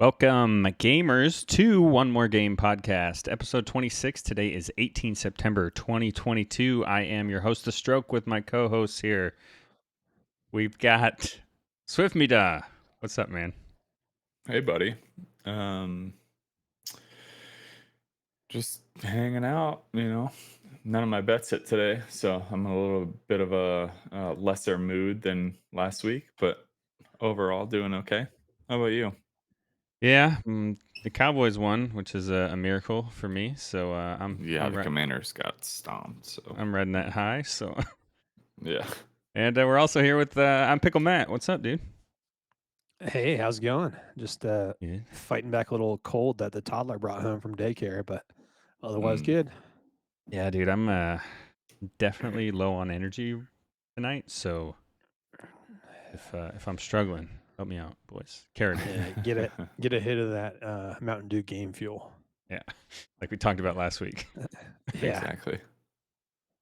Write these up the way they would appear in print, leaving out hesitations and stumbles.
Welcome, gamers, to One More Game podcast, episode 26. Today is 18 September 2022. I am your host, theStroke, with my co-hosts here. We've got Swiftmida. What's up, man? Hey, buddy. Just hanging out, None of my bets hit today, so I'm in a little bit of a lesser mood than last week, but overall doing okay. How about you? Yeah, the Cowboys won, which is a miracle for me. So Yeah, the Commanders got stomped, so I'm riding that high. So yeah. and we're also here with ImPickleMatt. What's up, dude? Hey, how's it going? Just Yeah. fighting back a little cold that the toddler brought home from daycare, but otherwise good. Yeah, dude, I'm definitely low on energy tonight. So if I'm struggling, help me out, boys. Carrot. Yeah, get a hit of that Mountain Dew Game Fuel. Yeah, like we talked about last week. Yeah, Exactly.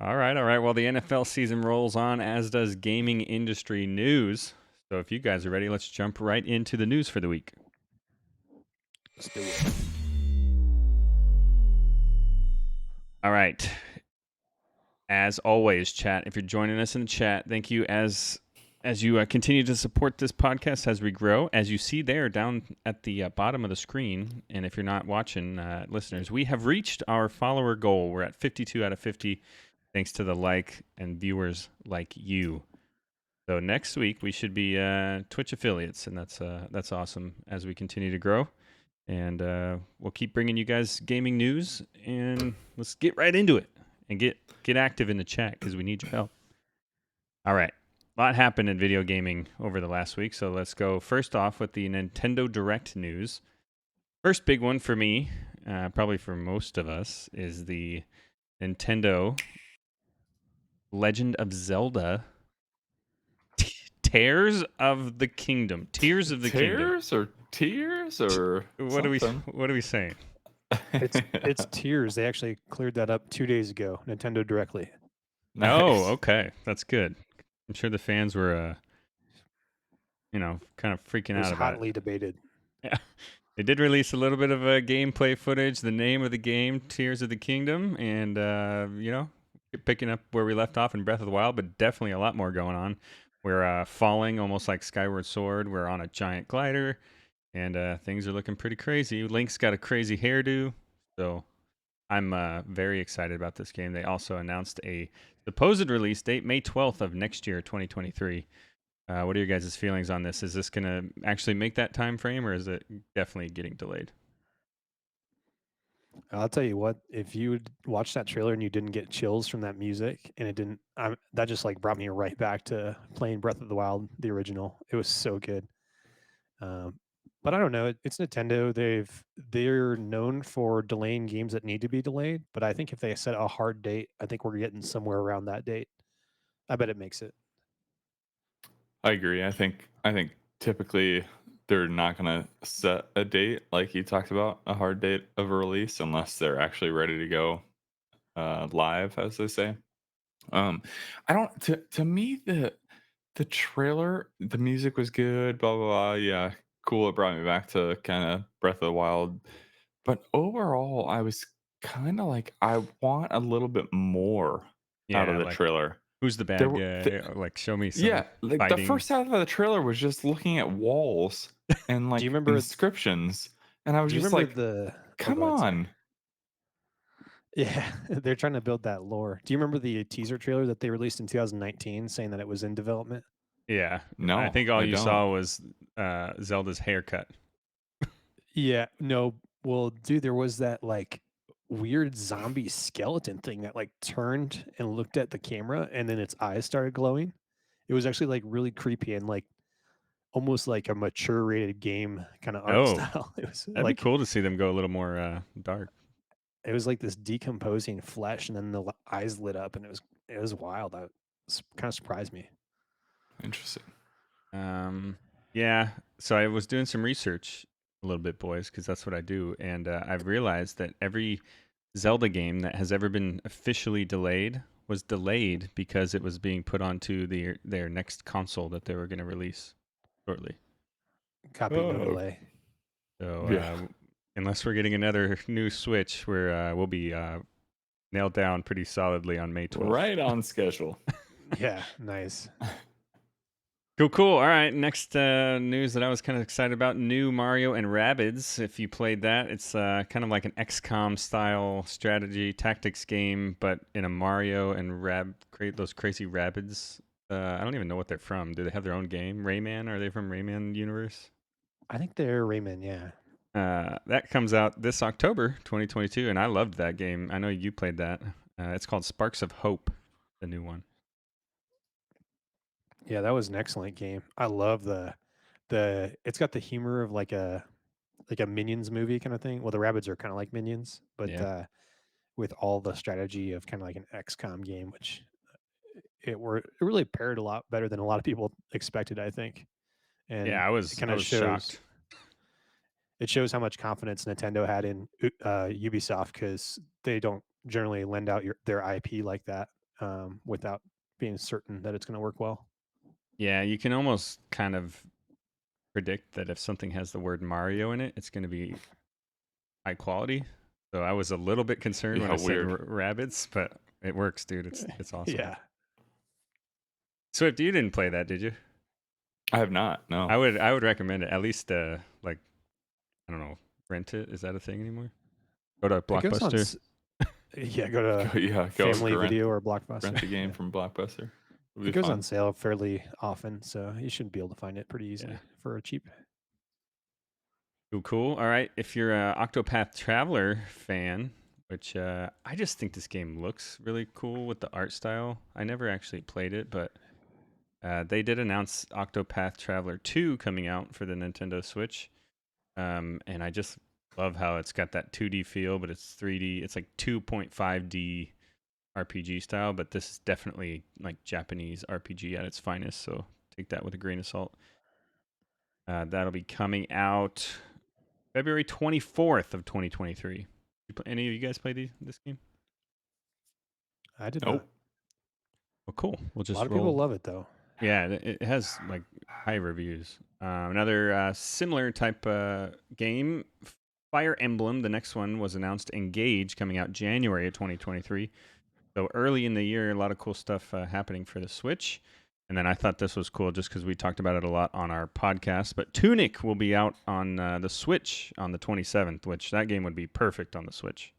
All right. Well, the NFL season rolls on, as does gaming industry news. So if you guys are ready, let's jump right into the news for the week. let's do it. All right. As always, chat, if you're joining us in the chat, thank you as you continue to support this podcast as we grow. As you see there down at the bottom of the screen, and if you're not watching, listeners, we have reached our follower goal. We're at 52 out of 50, thanks to the like and viewers like you. So next week we should be Twitch affiliates, and that's awesome as we continue to grow. And we'll keep bringing you guys gaming news, and let's get right into it and get active in the chat because we need your help. All right, a lot happened in video gaming over the last week, so let's go first off with the Nintendo Direct news. First big one for me, probably for most of us, is the Nintendo Legend of Zelda Tears of the Kingdom. Tears of the Kingdom. Tears or tears or What something? are we saying? It's Tears. They actually cleared that up 2 days ago. Nintendo directly. Nice. Oh, okay. That's good. I'm sure the fans were kind of freaking It was out about hotly it. debated. Yeah. They did release a little bit of gameplay footage, the name of the game, Tears of the Kingdom, and picking up where we left off in Breath of the Wild, but definitely a lot more going on. We're falling almost like Skyward Sword. We're on a giant glider, and things are looking pretty crazy. Link's got a crazy hairdo, so I'm very excited about this game. They also announced a supposed release date, May 12th of next year, 2023. What are your guys' feelings on this? Is this going to actually make that time frame, or is it definitely getting delayed? I'll tell you what, if you would watch that trailer and you didn't get chills from that music, and it didn't, that just like brought me right back to playing Breath of the Wild, the original. It was so good. But I don't know. It's Nintendo. They're known for delaying games that need to be delayed. But I think if they set a hard date, I think we're getting somewhere around that date. I bet it makes it. I agree. I think typically they're not gonna set a date like you talked about, a hard date of a release, unless they're actually ready to go live, as they say. I don't. To me, the trailer, the music was good. Blah blah blah. Yeah, cool. It brought me back to kind of Breath of the Wild. But overall, I was kind of like, I want a little bit more out of Yeah, the like trailer. who's the There bad were, guy? Like, show me some yeah, like the fighting. first half of the trailer was just looking at walls and Do you like remember? inscriptions, and I was Do you just remember like, the? Oh, "Come go ahead, sorry. on!" Yeah, they're trying to build that lore. Do you remember the teaser trailer that they released in 2019, saying that it was in development? Yeah, I No, think all I you don't. saw was Zelda's haircut. Yeah, no. Well, dude, there was that like weird zombie skeleton thing that like turned and looked at the camera, and then its eyes started glowing. It was actually like really creepy and like almost like a mature rated game kind of art Oh, style. It was that'd be like cool to see them go a little more dark. it was like this decomposing flesh, and then the eyes lit up, and it was wild. That kind of surprised me. Interesting. Yeah. So I was doing some research a little bit, boys, because that's what I do, and I've realized that every Zelda game that has ever been officially delayed was delayed because it was being put onto their next console that they were going to release shortly. Copy no Oh, delay. So Yeah. unless we're getting another new Switch, we'll be nailed down pretty solidly on May 12th. Right on schedule. Yeah, nice. Cool. All right, next news that I was kind of excited about: new Mario and Rabbids. If you played that, it's kind of like an XCOM style strategy tactics game, but in a Mario and those crazy Rabbids. I don't even know what they're from. Do they have their own game? Rayman? Are they from Rayman universe? I think they're Rayman, yeah. That comes out this October 2022, and I loved that game. I know you played that. It's called Sparks of Hope, the new one. Yeah, that was an excellent game. I love the it's got the humor of like a Minions movie kind of thing. Well, the rabbits are kind of like Minions, but Yeah. with all the strategy of kind of like an XCOM game, which it really paired a lot better than a lot of people expected, I think. And Yeah, I it was kind I of was shows shocked. it shows how much confidence Nintendo had in Ubisoft, because they don't generally lend out their IP like that without being certain that it's going to work well. Yeah, you can almost kind of predict that if something has the word Mario in it, it's going to be high quality. So I was a little bit concerned when Yeah, I said weird. rabbits, but it works, dude. It's awesome. Yeah, Swift, you didn't play that, did you? I have not. No. I would recommend it. At least like I don't know, rent it. Is that a thing anymore? Go to it goes on. Blockbuster. Yeah, go to Go Family rent Video or Blockbuster. a game Yeah. from Blockbuster. It'll be It goes fun. on sale fairly often, so you should be able to find it pretty easily Yeah. for a cheap. Cool. All right. If you're a Octopath Traveler fan, which I just think this game looks really cool with the art style. I never actually played it, but they did announce Octopath Traveler 2 coming out for the Nintendo Switch. And I just love how it's got that 2D feel, but it's 3D. It's like 2.5D RPG style, but this is definitely like Japanese RPG at its finest. So take that with a grain of salt. That'll be coming out February 24th of 2023. Any of you guys play this game? I did Nope. not. Well, cool. We'll A just lot of roll. people love it though. Yeah, it has like high reviews. Another similar type game, Fire Emblem. The next one was announced, Engage, coming out January of 2023. So early in the year, a lot of cool stuff happening for the Switch. And then I thought this was cool just because we talked about it a lot on our podcast. But Tunic will be out on the Switch on the 27th, which that game would be perfect on the Switch.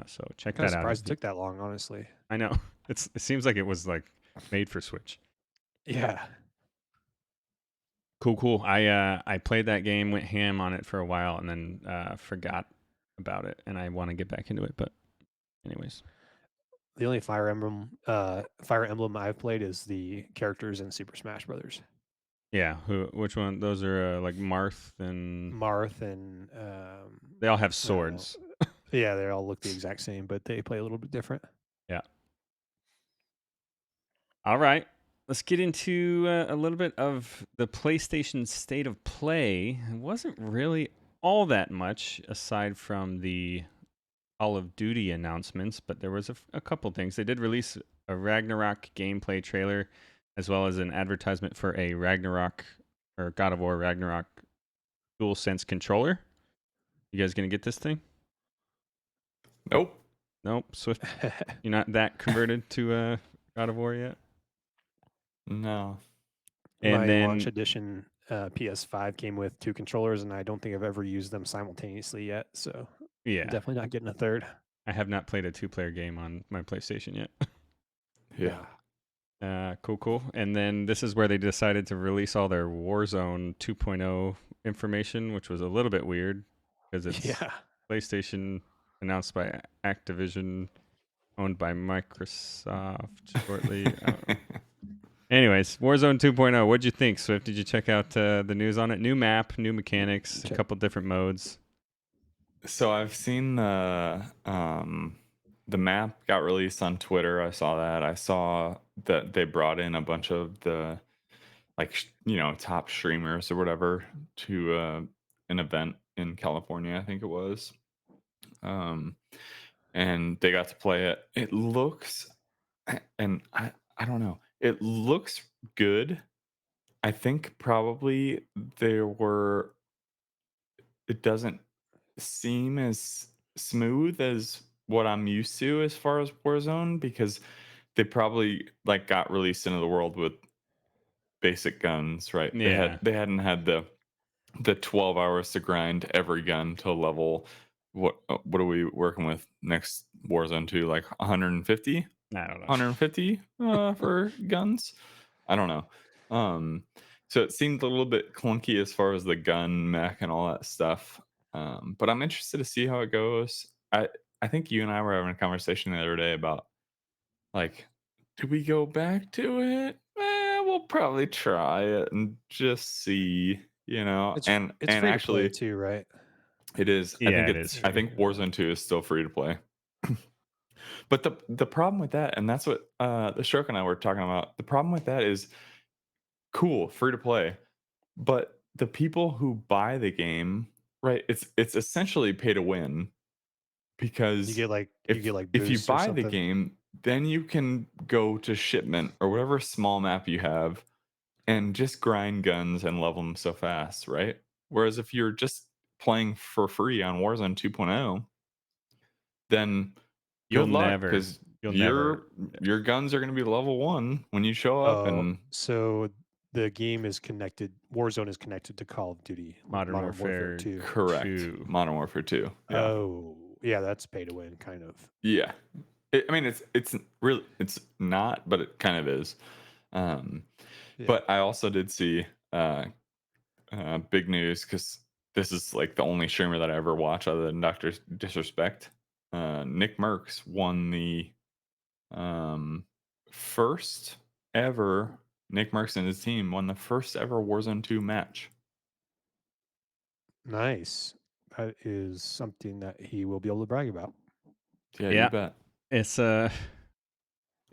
So check I'm kind of that out. surprised it took that long, honestly. I know. It seems like it was like made for Switch. Yeah. Cool. I played that game, went ham on it for a while, and then forgot about it. And I want to get back into it. But anyways. The only Fire Emblem I've played is the characters in Super Smash Brothers. Yeah, which one? Those are like Marth and Marth and they all have swords. Yeah, they all look the exact same, but they play a little bit different. Yeah. All right. Let's get into a little bit of the PlayStation State of Play. It wasn't really all that much aside from the Call of Duty announcements, but there was a couple things. They did release a Ragnarok gameplay trailer, as well as an advertisement for a Ragnarok or God of War Ragnarok DualSense controller. You guys gonna get this thing? Nope. Nope. Swift, you're not that converted to God of War yet. No. And My then launch edition PS5 came with 2 controllers, and I don't think I've ever used them simultaneously yet. So yeah, I'm definitely not getting a third. I have not played a 2-player game on my PlayStation yet. Yeah. Cool. And then this is where they decided to release all their Warzone 2.0 information, which was a little bit weird because it's PlayStation announced by Activision, owned by Microsoft shortly. I don't know. Anyways, Warzone 2.0. What'd you think, Swift? Did you check out the news on it? New map, new mechanics, a couple different modes. So I've seen the map got released on Twitter. I saw that. I saw that they brought in a bunch of the top streamers or whatever to an event in California, I think it was. And they got to play it. It looks, and I don't know. It looks good. I think probably it doesn't seem as smooth as what I'm used to as far as Warzone, because they probably like got released into the world with basic guns, right? Yeah. They hadn't had the 12 hours to grind every gun to level. What are we working with next Warzone 2? Like 150? I don't know. 150 for guns? I don't know. So it seemed a little bit clunky as far as the gun mech and all that stuff. But I'm interested to see how it goes. I think you and I were having a conversation the other day about, like, do we go back to it? We'll probably try it and just see, and It's free to play actually too, right? it is. Yeah, it is I free. think Warzone 2 is still free to play. But the problem with that, and that's what the Stroke and I were talking about. The problem with that is, cool, free to play, but the people who buy the game, right? It's essentially pay to win, You because get like if you boosts or buy the something. game, then you can go to shipment or whatever small map you have and just grind guns and level them so fast, right? Whereas if you're just playing for free on Warzone 2.0, then You'll good luck, never. because You'll never. your guns are going to be level 1 when you show up. Oh, And so the game is connected. Warzone is connected to Call of Duty, Modern Modern Warfare Warfare 2. correct, 2. Modern Warfare 2. Yeah. Oh, yeah, that's pay to win, kind of. Yeah. I mean, it's really, it's not, but it kind of is. Um, Yeah. But I also did see big news, because this is like the only streamer that I ever watch other than Doctor Disrespect. Nick Merckx won the first ever. Nick Merckx and his team won the first ever Warzone 2 match. Nice. That is something that he will be able to brag about. Yeah, Yeah. you bet. It's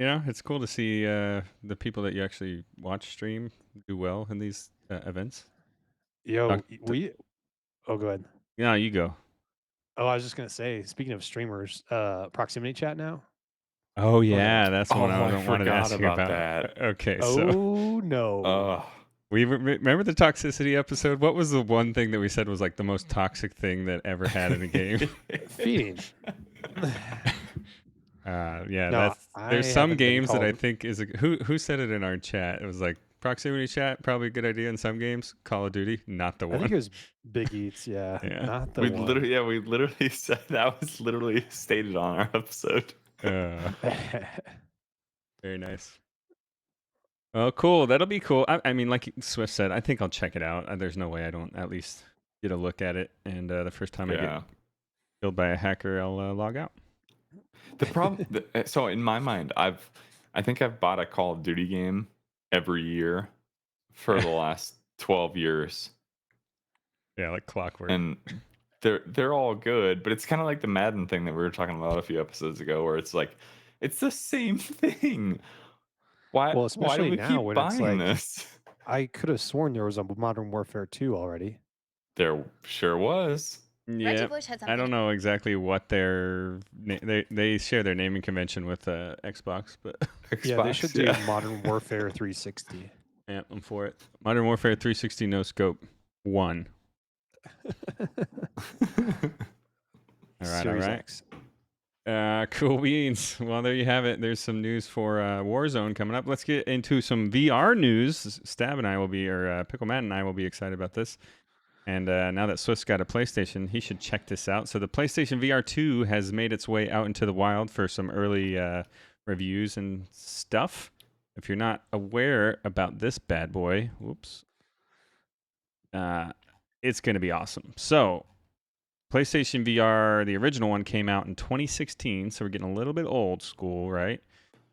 it's cool to see the people that you actually watch stream do well in these events. Yo, Doc- oh, go ahead. Yeah, you go. Oh, I was just gonna say, speaking of streamers, proximity chat now. Oh yeah, that's the one Oh, I I wanted to forgot ask you about about. that. Okay, so Oh no. we remember the toxicity episode. What was the one thing that we said was like the most toxic thing that ever had in a game? Feeding. Yeah, No, there's I some haven't been games that I called- think is who said it in our chat. It was like proximity chat, probably a good idea in some games. Call of Duty, not the I one. think it was Big Eats. Yeah, Yeah. not the we one. literally said that was literally stated on our episode. Very nice. Oh, cool. That'll be cool. I mean, like Swift said, I think I'll check it out. There's no way I don't at least get a look at it. And the first time I get killed by a hacker, I'll log out. The problem, so in my mind, I think I've bought a Call of Duty game every year for the last 12 years. Yeah, like clockwork. And they're all good, but it's kind of like the Madden thing that we were talking about a few episodes ago, where it's like, it's the same thing. Why? Well, Why especially do we now keep when it's buying like, this? I could have sworn there was a Modern Warfare 2 already. There sure was. Yeah, Bush had I something. don't know exactly what they share their naming convention with Xbox, but Xbox, Yeah, they should do Modern Warfare 360. yeah, I'm for it. Modern Warfare 360 no scope 1. All right, Series all right. X. Cool beans. Well, there you have it. There's some news for Warzone coming up. Let's get into some VR news. Stab and I will be, or PickleMatt and I will be excited about this. And now that Swift's got a PlayStation, he should check this out. So the PlayStation VR 2 has made its way out into the wild for some early reviews and stuff. If you're not aware about this bad boy, it's going to be awesome. So PlayStation VR, the original one, came out in 2016, so we're getting a little bit old school, right?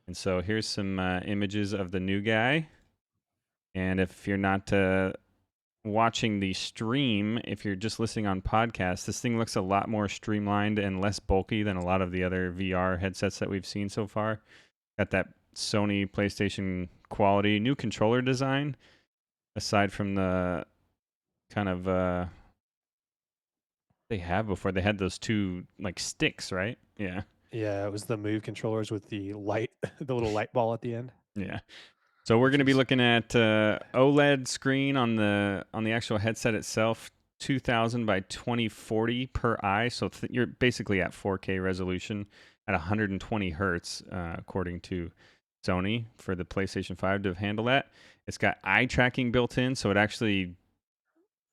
And so here's some images of the new guy. And if you're not watching the stream, if you're just listening on podcasts, this thing looks a lot more streamlined and less bulky than a lot of the other VR headsets that we've seen so far. Got that Sony PlayStation quality, new controller design, aside from the kind of they have before. They had those two like sticks, right? Yeah. Yeah, it was the Move controllers with the light, the little light ball at the end. Yeah. So we're going to be looking at OLED screen on the actual headset itself, 2000 by 2040 per eye. So you're basically at 4K resolution at 120 hertz, according to Sony, for the PlayStation 5 to handle that. It's got eye tracking built in, so it actually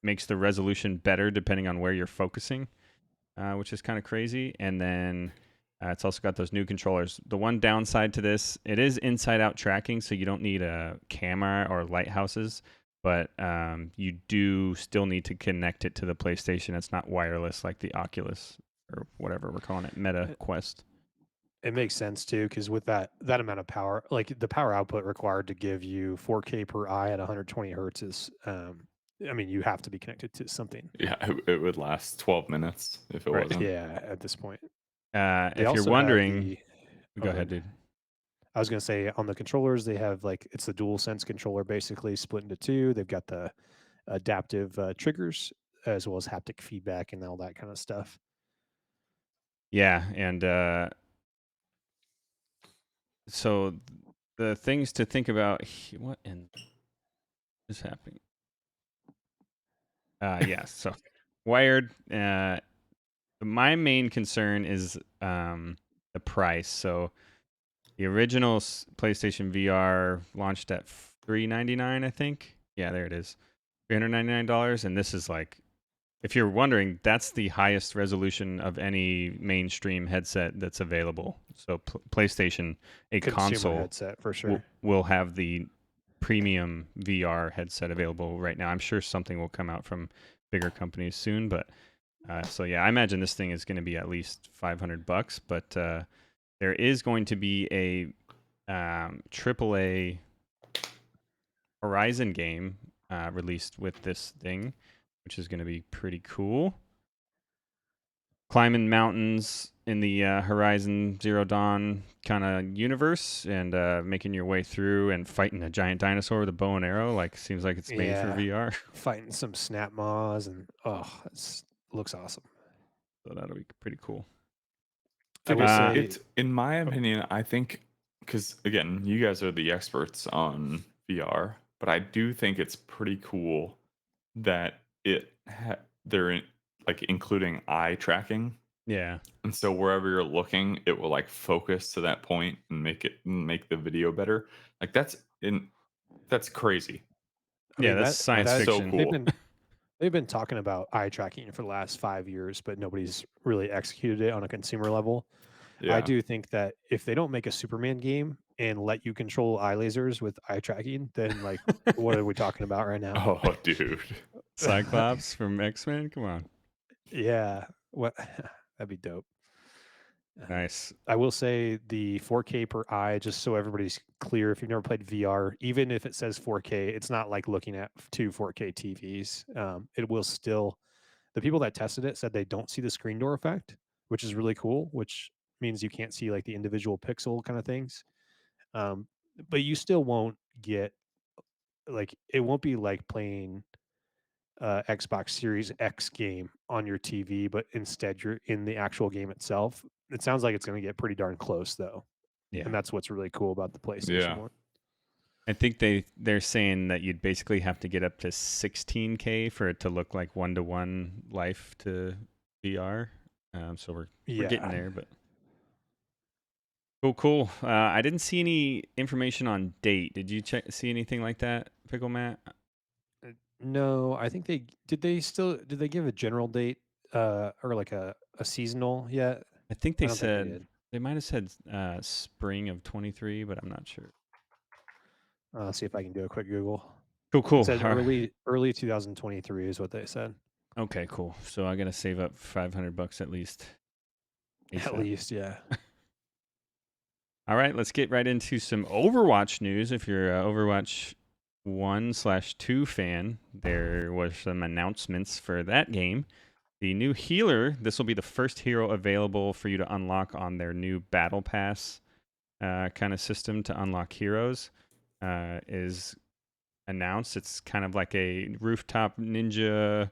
makes the resolution better depending on where you're focusing, which is kind of crazy. And then it's also got those new controllers. The one downside to this, it is inside-out tracking, so you don't need a camera or lighthouses, but you do still need to connect it to the PlayStation. It's not wireless like the Oculus or whatever we're calling it, Meta Quest. It makes sense too, because with that amount of power, like the power output required to give you 4K per eye at 120 hertz is, I mean, you have to be connected to something. Yeah, it would last 12 minutes if it Right. wasn't. Yeah, at this point. If you're also have wondering, the- go oh, ahead, good. dude. I was going to say on the controllers, they have like, it's the dual sense controller basically split into two. They've got the adaptive triggers as well as haptic feedback and all that kind of stuff. Yeah, and so the things to think about. What is happening? Yeah, so wired. My main concern is the price. So the original PlayStation VR launched at $399, I think. Yeah, there it is, $399, and this is like, if you're wondering, that's the highest resolution of any mainstream headset that's available. So PlayStation, a Consumer console, headset for sure. will have the premium VR headset available right now. I'm sure something will come out from bigger companies soon, but so yeah, I imagine this thing is going to be at least $500. But there is going to be a AAA Horizon game released with this thing, which is going to be pretty cool. Climbing mountains in the Horizon Zero Dawn kind of universe, and making your way through and fighting a giant dinosaur with a bow and arrow. Like, seems like it's made for VR. Fighting some snap maws and it looks awesome. So that'll be pretty cool. I will say It's, in my opinion, I think, because again, you guys are the experts on VR, but I do think it's pretty cool that they're like including eye tracking, Yeah. and so wherever you're looking, it will like focus to that point and make the video better. Like that's crazy. I Yeah, mean, that's science That's so fiction. cool. They've been talking about eye tracking for the last 5 years, but nobody's really executed it on a consumer level. Yeah. I do think that if they don't make a Superman game and let you control eye lasers with eye tracking, then like, what are we talking about right now? Oh, dude. Cyclops from X-Men? Come on. Yeah, what that'd be dope. Nice. I will say the 4K per eye, just so everybody's clear, if you've never played VR, even if it says 4K, it's not like looking at two 4K TVs. It will still, the people that tested it said they don't see the screen door effect, which is really cool, which means you can't see like the individual pixel kind of things. But you still won't get, like, it won't be like playing Xbox Series X game on your TV, but instead you're in the actual game itself. It sounds like it's going to get pretty darn close though. Yeah. And that's what's really cool about the PlayStation Yeah. one. I think they're saying that you'd basically have to get up to 16K for it to look like one-to-one life to VR. So we're getting there, but cool. I didn't see any information on date. Did you see anything like that, PickleMatt? No, I think did they give a general date or like a seasonal yet? I think I they don't think they said did. they might have said spring of 23, but I'm not sure. I'll see if I can do a quick Google. Cool. It said All right. early 2023 is what they said. Okay, cool. So I gotta save up $500 at least. At least, yeah. All right, let's get right into some Overwatch news. If you're an Overwatch 1/2 fan, there was some announcements for that game. The new healer, this will be the first hero available for you to unlock on their new Battle Pass kind of system to unlock heroes, is announced. It's kind of like a rooftop ninja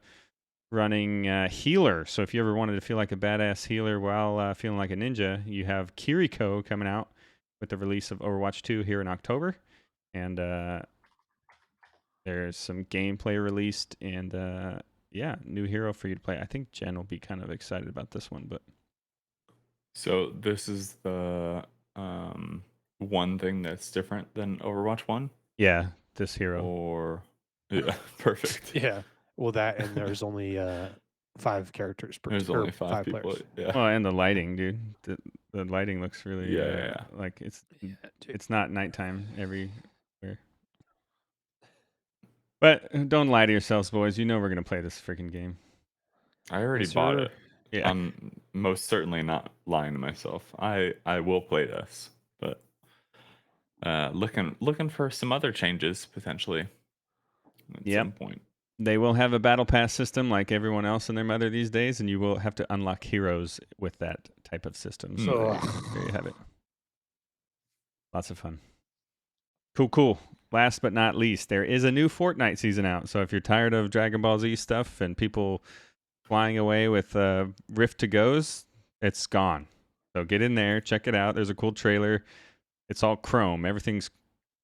running healer. So if you ever wanted to feel like a badass healer while feeling like a ninja, you have Kiriko coming out with the release of Overwatch 2 here in October. And there's some gameplay released, and yeah, new hero for you to play. I think Jen will be kind of excited about this one, but So this is the one thing that's different than Overwatch 1, yeah, this hero. or yeah, perfect. Yeah. Well, that and there's only 5 characters per There's or only 5 people. players. Yeah. Well, and the lighting, dude. The lighting looks really Yeah. like it's Yeah, dude. it's not nighttime everywhere. But don't lie to yourselves, boys. You know we're gonna play this freaking game. I already Yes, bought sir. it. Yeah. I'm most certainly not lying to myself. I will play this, but looking for some other changes potentially at Yep. some point. They will have a battle pass system like everyone else and their mother these days, and you will have to unlock heroes with that type of system. So there you have it. Lots of fun. Cool. Last but not least, there is a new Fortnite season out. So if you're tired of Dragon Ball Z stuff and people flying away with Rift to Goes, it's gone. So get in there, check it out. There's a cool trailer. It's all chrome. Everything's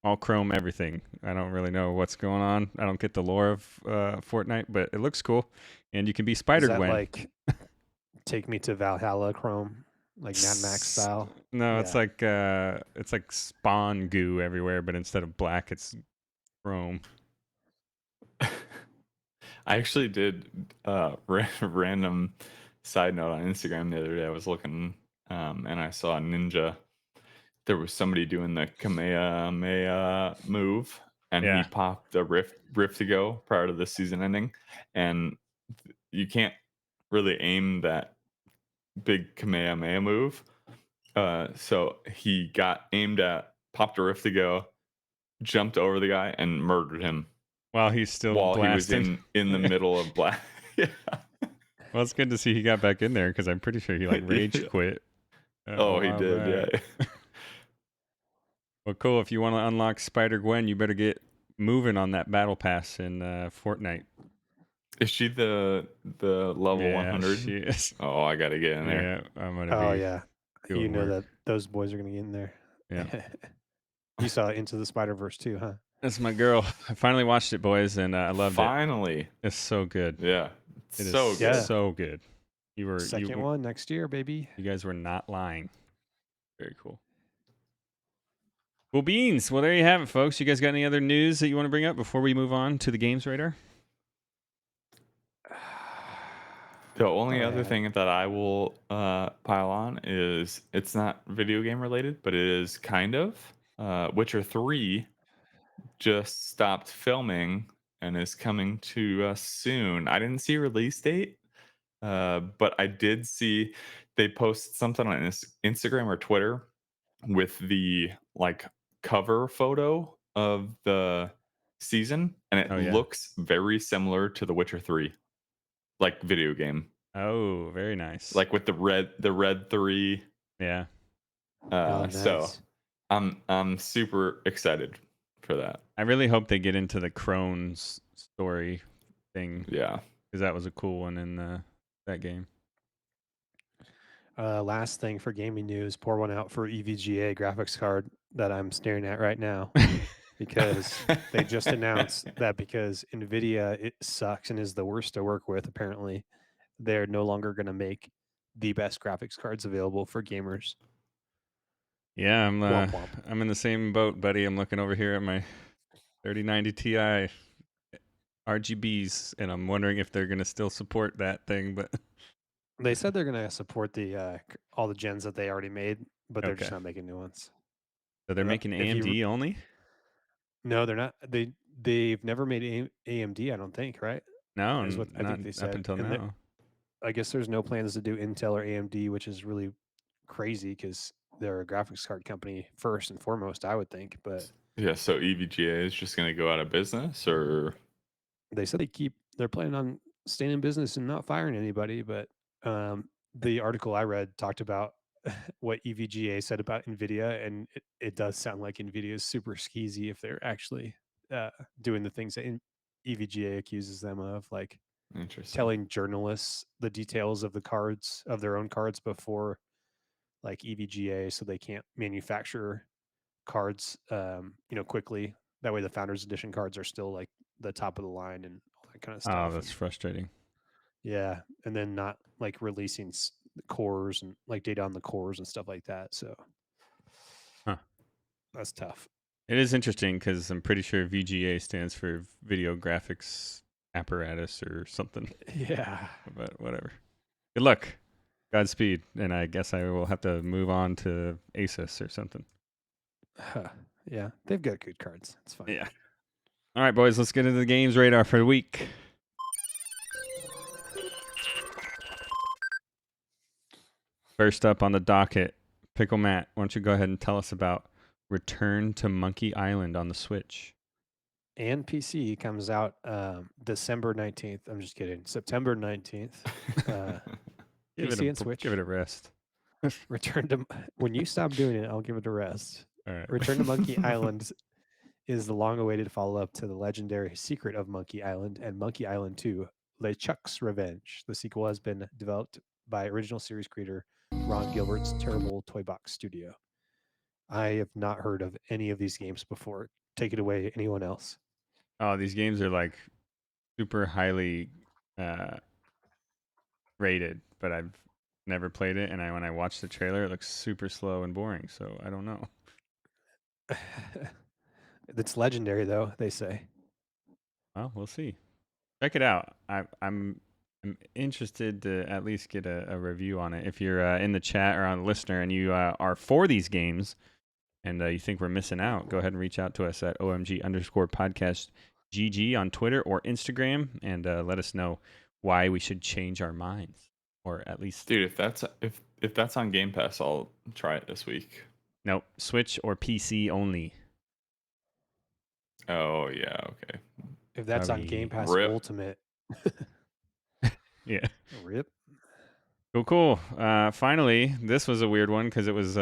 all chrome everything. I don't really know what's going on. I don't get the lore of Fortnite, but it looks cool. And you can be Is Spider that Gwen. like Take Me to Valhalla Chrome, like Mad Max style? No, Yeah. it's like spawn goo everywhere, but instead of black, it's chrome. I actually did random side note on Instagram the other day. I was looking and I saw a ninja. There was somebody doing the Kamehameha move, and he Yeah. popped the rift to go prior to the season ending, and you can't really aim that big Kamehameha move. So he got aimed at, popped a rift to go, jumped over the guy, and murdered him While he's still while blasting. he was in the middle of blast. Yeah. Well, it's good to see he got back in there because I'm pretty sure he like rage Yeah. quit. Oh, he did. Back. Yeah. Well, cool. If you want to unlock Spider Gwen, you better get moving on that battle pass in Fortnite. Is she the level Yeah, 100? she is. Oh, I gotta get in there. Yeah, I'm gonna Oh be yeah. doing You know work. that those boys are gonna get in there. Yeah. You saw Into the Spider-Verse too, huh? That's my girl. I finally watched it, boys, and I loved it. Finally. It's so good. Yeah. It is So good. Yeah. so good. Second one next year, baby. You guys were not lying. Very cool. Well, beans. Well, there you have it, folks. You guys got any other news that you want to bring up before we move on to the games radar? The only Oh, other yeah. thing that I will pile on is, it's not video game related, but it is kind of. Witcher 3 just stopped filming and is coming to us soon. I didn't see a release date, but I did see they posted something on Instagram or Twitter with the like cover photo of the season, and it Oh, yeah. looks very similar to the Witcher 3 like video game, Oh, very nice. like with the red 3. Yeah. So Nice. I'm super excited for that. I really hope they get into the Crohn's story thing Yeah. because that was a cool one in that game. Last thing for gaming news, pour one out for EVGA graphics card that I'm staring at right now because they just announced that because NVIDIA it sucks and is the worst to work with. Apparently, they're no longer going to make the best graphics cards available for gamers. Yeah, Womp womp. I'm in the same boat, buddy. I'm looking over here at my 3090 Ti RGBs, and I'm wondering if they're gonna still support that thing. But They said they're going to support the all the gens that they already made, but they're just Okay. not making new ones. so they're making if you- AMD only. No, they're not. They've never made AMD. I don't think. Right? No, Is what I not think they up said. until And now. I guess there's no plans to do Intel or AMD, which is really crazy because they're a graphics card company first and foremost, I would think. But Yeah, so EVGA is just going to go out of business, or they said they're planning on staying in business and not firing anybody. But the article I read talked about what EVGA said about NVIDIA, and it does sound like NVIDIA is super skeezy if they're actually doing the things that EVGA accuses them of, like interesting. telling journalists the details of the cards of their own cards before like EVGA, so they can't manufacture cards quickly. That way the founders edition cards are still like the top of the line and all that kind of Oh, stuff. that's frustrating. Yeah, and then not like releasing the cores and like data on the cores and stuff like that. So Huh. that's tough. It is interesting because I'm pretty sure VGA stands for Video Graphics Apparatus or something. Yeah. But whatever. Good luck. Godspeed. And I guess I will have to move on to Asus or something. Yeah, they've got good cards. It's fine. Yeah. All right, boys, let's get into the games radar for the week. First up on the docket, PickleMatt, why don't you go ahead and tell us about Return to Monkey Island on the Switch? And PC comes out December 19th. I'm just kidding. September 19th. PC and Switch. Give it a rest. Return to when you stop doing it, I'll give it a rest. All right. Return to Monkey Island is the long-awaited follow-up to the legendary Secret of Monkey Island and Monkey Island 2, LeChuck's Revenge. The sequel has been developed by original series creator Ron Gilbert's Terrible Toy Box Studio. I have not heard of any of these games before. Take it away, anyone else. Oh, these games are like super highly rated, but I've never played it. And when I watched the trailer, it looks super slow and boring. So I don't know. It's legendary, though, they say. Well, we'll see. Check it out. I'm interested to at least get a review on it. If you're in the chat or on the listener and you are for these games and you think we're missing out, go ahead and reach out to us at OMG_podcastGG on Twitter or Instagram and let us know why we should change our minds, or at least Dude, if that's on Game Pass, I'll try it this week. no, Switch or PC only. Oh yeah, okay. If that's on Sorry. Game Pass Rip. Ultimate, Yeah. rip. Cool. Finally, this was a weird one because it was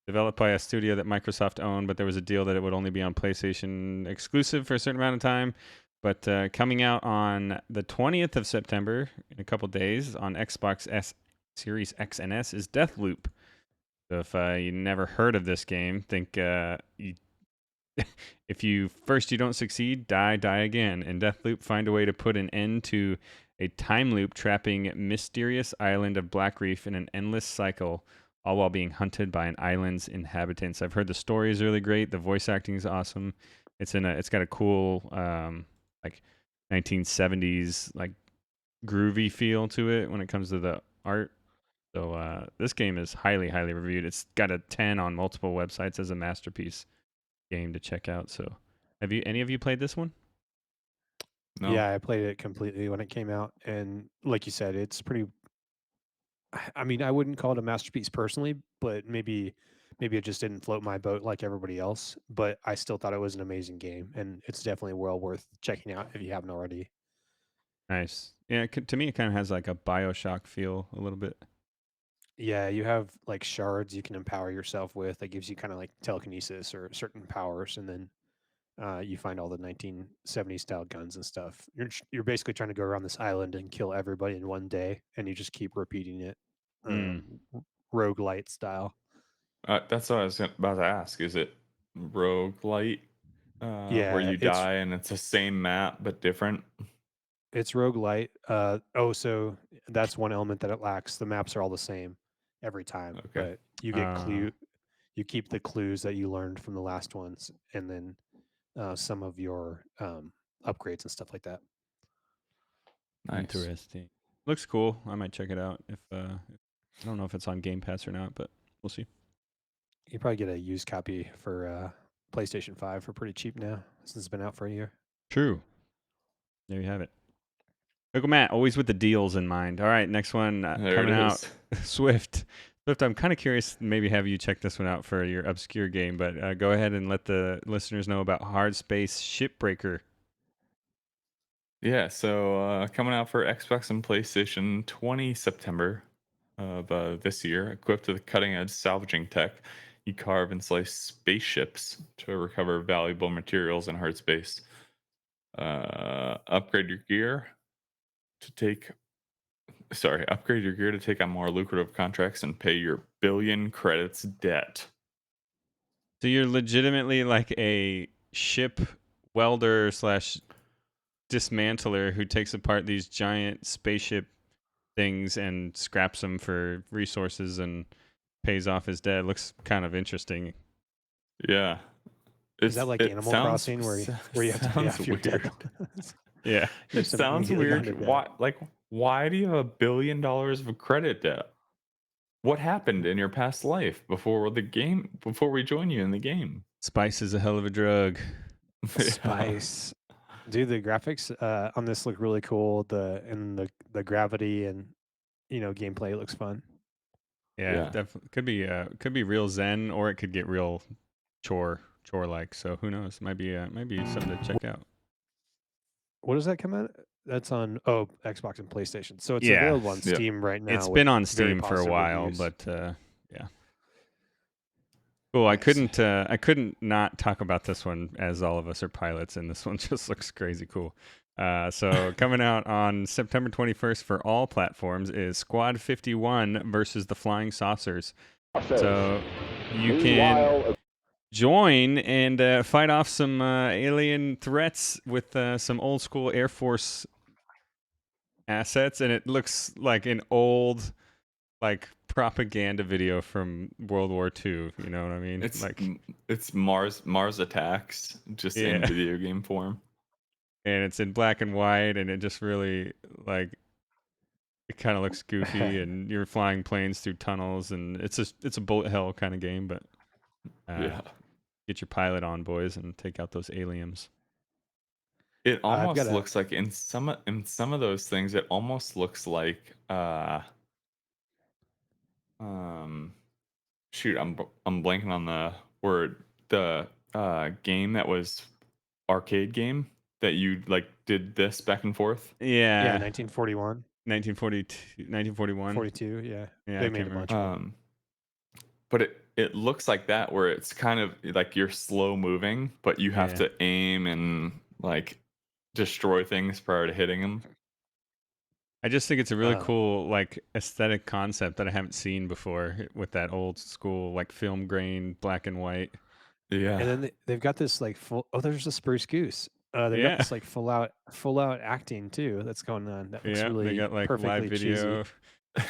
developed by a studio that Microsoft owned, but there was a deal that it would only be on PlayStation exclusive for a certain amount of time. But coming out on the 20th of September, in a couple days, on Xbox Series X and S is Deathloop. So if you never heard of this game, think if you don't succeed, die again. In Deathloop, find a way to put an end to a time loop trapping mysterious island of Black Reef in an endless cycle, all while being hunted by an island's inhabitants. I've heard the story is really great. The voice acting is awesome. It's got a cool like 1970s like groovy feel to it when it comes to the art. So this game is highly reviewed. It's got a 10 on multiple websites as a masterpiece game to check out. So have any of you played this one? No. Yeah, I played it completely when it came out, and like you said, it's pretty. I mean, I wouldn't call it a masterpiece personally, but maybe it just didn't float my boat like everybody else. But I still thought it was an amazing game, and it's definitely well worth checking out if you haven't already. Nice. Yeah, to me, it kind of has like a BioShock feel a little bit. Yeah, you have like shards you can empower yourself with that gives you kind of like telekinesis or certain powers, and then you find all the 1970s style guns and stuff. You're basically trying to go around this island and kill everybody in one day, and you just keep repeating it, roguelite style. That's what I was about to ask. Is it roguelite? Yeah, Where you it's die and it's the same map but different? it's roguelite. So that's one element that it lacks. The maps are all the same every time, Okay. but you get you keep the clues that you learned from the last ones, and then some of your upgrades and stuff like that. Nice. Interesting. Looks cool. I might check it out if I don't know if it's on Game Pass or not, but we'll see. You probably get a used copy for PlayStation 5 for pretty cheap now, since it's been out for a year. True. There you have it. PickleMatt, always with the deals in mind. All right, next one coming out. Swift. I'm kind of curious, maybe have you check this one out for your obscure game, but go ahead and let the listeners know about Hard Space Shipbreaker. Yeah, so coming out for Xbox and PlayStation 20 September of this year, equipped with cutting-edge salvaging tech, you carve and slice spaceships to recover valuable materials in hard space. Upgrade your gear to take on more lucrative contracts and pay your billion credits debt. So you're legitimately like a ship welder / dismantler who takes apart these giant spaceship things and scraps them for resources and pays off his debt. Looks kind of interesting. Yeah. Is that like Animal Crossing where you have to pay off your debt? Yeah. You It just sounds immediately got weird. into debt. Why do you have $1 billion of credit debt? What happened in your past life before we join you in the game? Spice is a hell of a drug. Yeah. Spice. Dude, the graphics on this look really cool. The gravity and gameplay looks fun. Yeah. Definitely could be real zen, or it could get real chore like. So who knows? Might be something to check out. What does that come out? That's on Xbox and PlayStation. So it's Yeah. available on Yep. Steam right now. It's with been on very Steam for a positive while, reviews. but yeah. Cool. I couldn't not talk about this one, as all of us are pilots, and this one just looks crazy cool. So coming out on September 21st for all platforms is Squad 51 versus the Flying Saucers. So you can join and fight off some alien threats with some old school Air Force assets, and it looks like an old propaganda video from World War II. You know what I mean? It's Mars Attacks just in video game form. And it's in black and white, and it just really it kind of looks goofy, and you're flying planes through tunnels, and it's a bullet hell kind of game, but get your pilot on, boys, and take out those aliens. It almost looks like in some of those things, it almost looks like shoot, I'm blanking on the word. The game that was arcade game that you did this back and forth. Yeah. 1941. 1941. 42, yeah. Yeah, They made a bunch of them. But it looks like that, where it's kind of like you're slow moving, but you have to aim and destroy things prior to hitting them. I just think it's a really cool aesthetic concept that I haven't seen before, with that old school film grain black and white. Yeah. And then they've got this there's a Spruce Goose. They've got this full out acting too that's going on. That looks really they got perfectly live video. cheesy.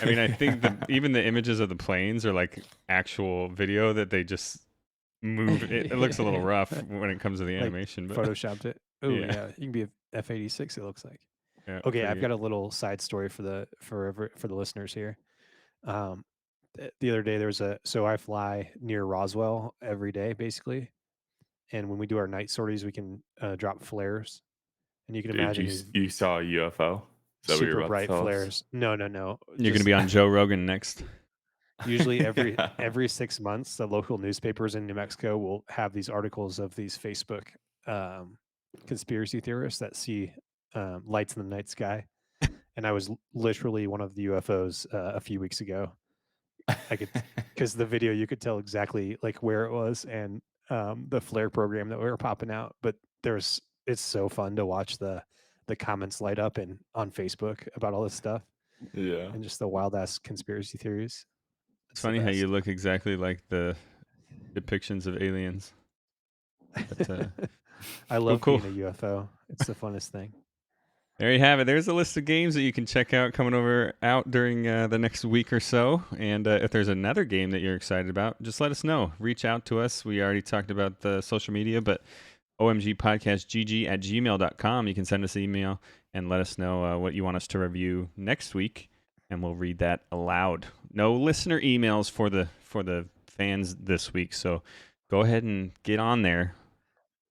I mean, I think even the images of the planes are actual video that they just move. It looks a little rough when it comes to the animation, but photoshopped it. Oh yeah, you can be a F-86. It looks like. Yeah, okay, I've got a little side story for the listeners here. The other day so I fly near Roswell every day basically, and when we do our night sorties, we can drop flares, and you can imagine you saw a UFO. Super bright flares. No. You're going to be on Joe Rogan next. Usually every 6 months, the local newspapers in New Mexico will have these articles of these Facebook conspiracy theorists that see lights in the night sky. And I was literally one of the UFOs a few weeks ago. I could, because the video, you could tell exactly where it was and the flare program that we were popping out. But it's so fun to watch the comments light up on Facebook about all this stuff. Yeah. And just the wild ass conspiracy theories. It's funny how you look exactly like the depictions of aliens. But, I love being a UFO. It's the funnest thing. There you have it. There's a list of games that you can check out coming out during the next week or so. And if there's another game that you're excited about, just let us know. Reach out to us. We already talked about the social media, but OMGpodcastGG at gmail.com. You can send us an email and let us know what you want us to review next week, and we'll read that aloud. No listener emails for the fans this week, so go ahead and get on there.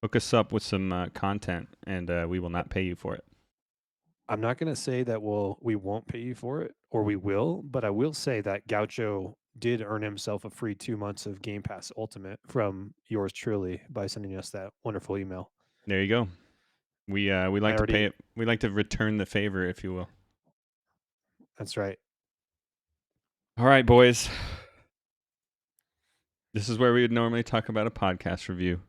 Hook us up with some content, and we will not pay you for it. I'm not going to say that we won't pay you for it, or we will, but I will say that Gaucho did earn himself a free 2 months of Game Pass Ultimate from yours truly by sending us that wonderful email. There you go. We like to pay it. We like to return the favor, if you will. That's right. All right, boys. This is where we would normally talk about a podcast review,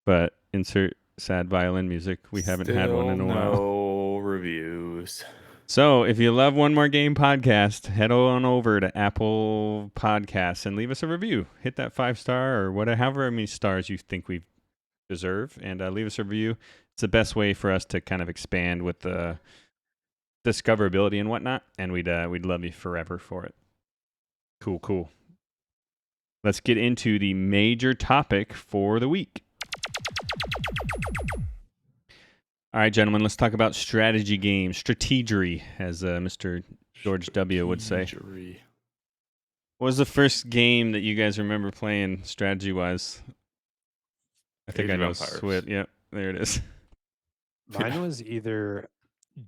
but insert sad violin music. We haven't had one in a while. No reviews. So if you love One More Game podcast, head on over to Apple Podcasts and leave us a review. Hit that 5-star or however many stars you think we deserve, and leave us a review. it's the best way for us to kind of expand with the discoverability and whatnot, and we'd love you forever for it. Cool. Let's get into the major topic for the week. All right, gentlemen, let's talk about strategy games, Strategery, as Mr. George W. would say. Strategery. What was the first game that you guys remember playing strategy-wise? I think Age I of know Empires. Swift. Yep, there it is. Mine was either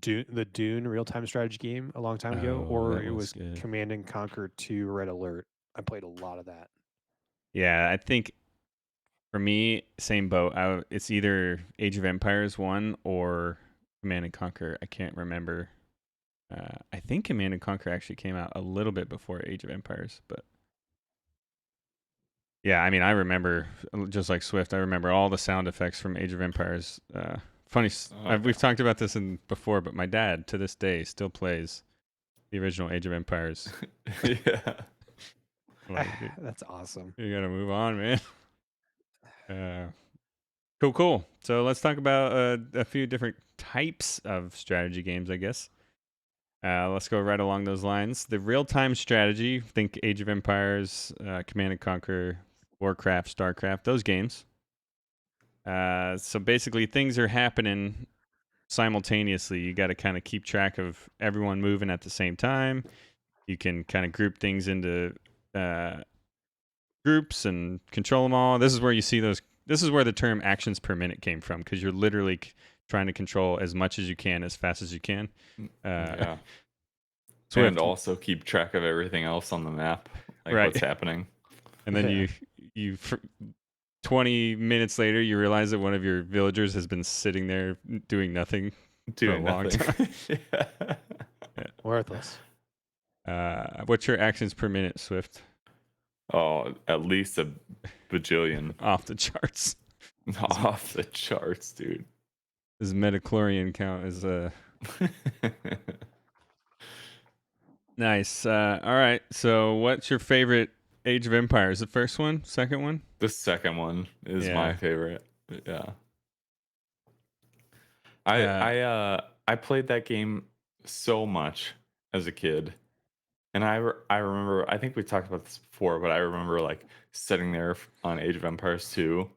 the Dune real-time strategy game a long time ago, Oh, or that it was was good. Command and Conquer 2 Red Alert. I played a lot of that. Yeah, I think for me, same boat. It's either Age of Empires 1 or Command and Conquer. I can't remember. I think Command and Conquer actually came out a little bit before Age of Empires, but yeah, I mean, I remember, just like Swift, I remember all the sound effects from Age of Empires. Funny, we've talked about this before, but my dad, to this day, still plays the original Age of Empires. Yeah. Like, That's awesome. you gotta move on, man. Cool. So let's talk about a few different types of strategy games, I guess. Let's go right along those lines. The real-time strategy, think Age of Empires, Command and Conquer, Warcraft, Starcraft, those games. So basically, things are happening simultaneously. You got to kind of keep track of everyone moving at the same time. You can kind of group things into groups and control them all. This is where you see those. This is where the term actions per minute came from, because you're literally trying to control as much as you can, as fast as you can. Yeah. Swift. And also keep track of everything else on the map, like Right. what's happening. And then you 20 minutes later, you realize that one of your villagers has been sitting there doing nothing for a long time. Yeah. Worthless. What's your actions per minute, Swift? Oh, at least a bajillion. Off the charts. Off the charts, dude. His metachlorian count is nice. All right. So what's your favorite Age of Empires? The first one? Second one? The second one is my favorite. Yeah. I played that game so much as a kid. And I remember, I think we talked about this before, but I remember like sitting there on Age of Empires 2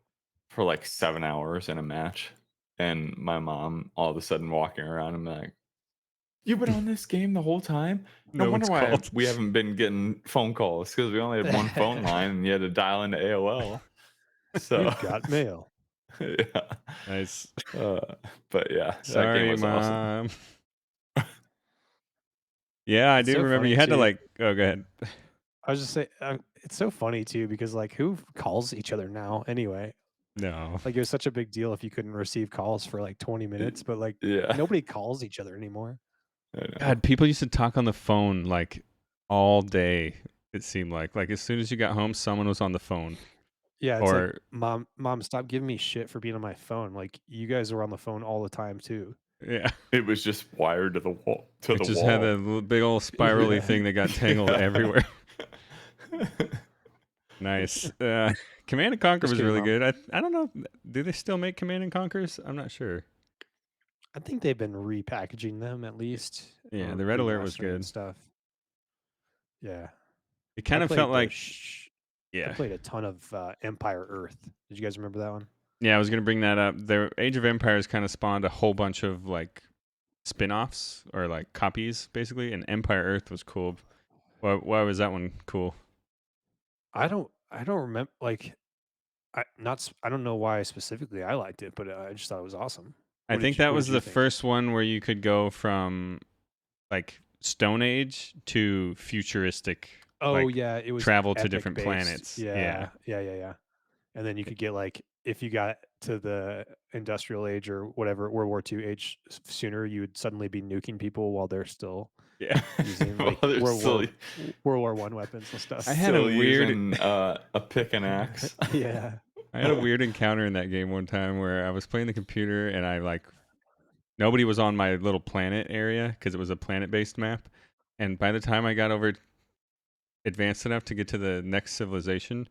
for like 7 hours in a match, and my mom all of a sudden walking around and like, "You've been on this game the whole time? No wonder why we haven't been getting phone calls, because we only had one phone line and you had to dial into AOL." So You've got mail. yeah, nice. But yeah, Sorry, that game was Mom. awesome. Yeah, I It's do so remember funny you had to too. like. Oh, go ahead. I was just saying, it's so funny too, because like, who calls each other now anyway? No. Like, it was such a big deal if you couldn't receive calls for like 20 minutes, but like, Yeah, nobody calls each other anymore. I know. God, people used to talk on the phone like all day. It seemed like as soon as you got home, someone was on the phone. Yeah, it's Or like, mom, stop giving me shit for being on my phone. Like, you guys were on the phone all the time too. yeah, It was just wired to the wall. it just had a little big old spirally thing that got tangled everywhere. Nice. Command and Conquer Just was kidding, really Mom. good. I don't know. Do they still make Command and Conquers? I'm not sure. I think they've been repackaging them at least. Yeah, or the Red Alert was remastering and good. stuff. Yeah, It kind I of played felt the like I yeah. played a ton of Empire Earth. Did you guys remember that one? Yeah, I was gonna bring that up. The Age of Empires kind of spawned a whole bunch of like spin-offs or like copies, basically. And Empire Earth was cool. Why was that one cool? I don't remember. Like, I don't know why specifically I liked it, but I just thought it was awesome. I think What that was did you the think? first one where you could go from like Stone Age to futuristic. Oh like, yeah, it was travel to epic different based. planets. Yeah. And then you could get like, if you got to the industrial age or whatever World War II age sooner, you would suddenly be nuking people while they're still Yeah. using While like they're World War I weapons and stuff. I had a still weird- using, a pick and axe. Yeah. I had a weird encounter in that game one time where I was playing the computer and I like nobody was on my little planet area because it was a planet-based map. And by the time I got over advanced enough to get to the next civilization,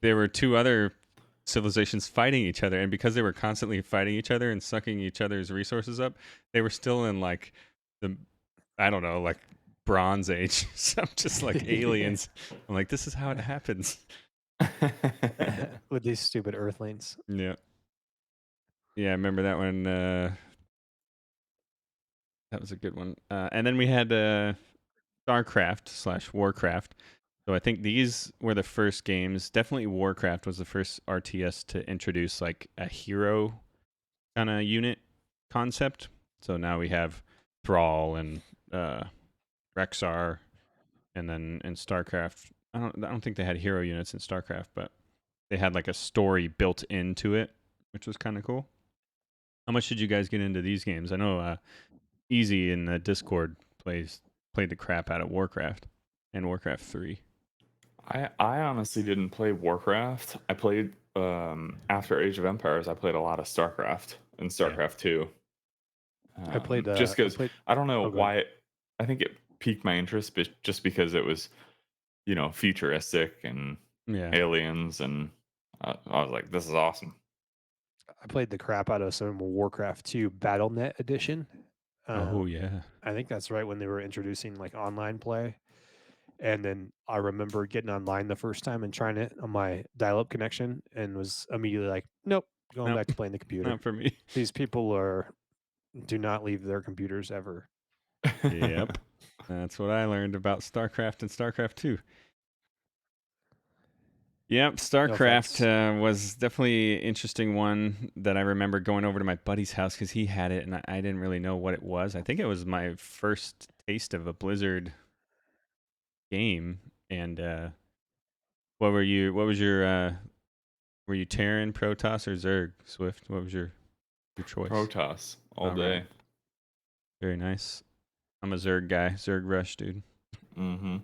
there were two other civilizations fighting each other, and because they were constantly fighting each other and sucking each other's resources up, they were still in like the, I don't know, like Bronze Age. Some just like aliens. I'm like, this is how it happens. With these stupid Earthlings. Yeah. Yeah, I remember that one. That was a good one. And then we had StarCraft/Warcraft. So I think these were the first games. Definitely Warcraft was the first RTS to introduce like a hero kind of unit concept. So now we have Thrall and Rexar, and then in StarCraft, I don't think they had hero units in StarCraft, but they had like a story built into it, which was kind of cool. How much did you guys get into these games? I know Easy in the Discord played the crap out of Warcraft and Warcraft 3. I honestly didn't play Warcraft. I played after Age of Empires. I played a lot of StarCraft and StarCraft 2. I played just because I don't know oh, go ahead. why. I think it piqued my interest, but just because it was, futuristic and Yeah. aliens, and I was like, this is awesome. I played the crap out of some Warcraft 2 BattleNet edition. Oh yeah. I think that's right when they were introducing like online play. And then I remember getting online the first time and trying it on my dial-up connection, and was immediately like, nope, going Nope. back to playing the computer. Not for me. These people do not leave their computers ever. Yep. That's what I learned about StarCraft and StarCraft 2. Yep, StarCraft was definitely an interesting one that I remember going over to my buddy's house because he had it and I didn't really know what it was. I think it was my first taste of a Blizzard game. And what was your were you Terran, Protoss, or Zerg, Swift? What was your choice? Protoss all day. Right. Very nice. I'm a Zerg guy, Zerg Rush dude. Mm-hmm.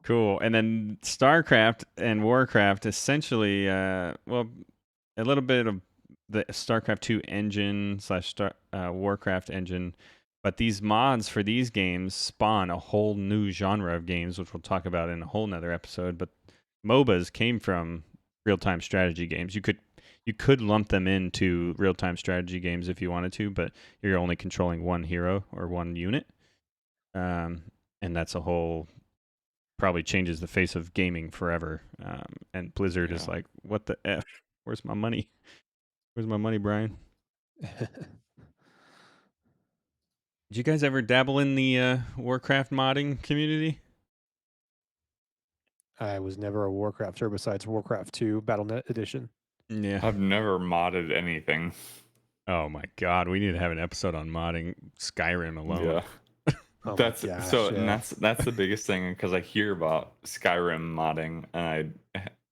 Cool. And then StarCraft and Warcraft essentially, a little bit of the StarCraft 2 engine / Warcraft engine, but these mods for these games spawn a whole new genre of games, which we'll talk about in a whole nother episode. But MOBAs came from real-time strategy games. You could lump them into real-time strategy games if you wanted to, but you're only controlling one hero or one unit. And that's a whole probably changes the face of gaming forever. And Blizzard is like, what the F? Where's my money? Where's my money, Brian? Did you guys ever dabble in the Warcraft modding community? I was never a Warcrafter besides Warcraft 2 BattleNet edition. Yeah. I've never modded anything. Oh my god, we need to have an episode on modding Skyrim alone. Yeah. Oh that's my gosh, so, yeah. and that's the biggest thing, because I hear about Skyrim modding, and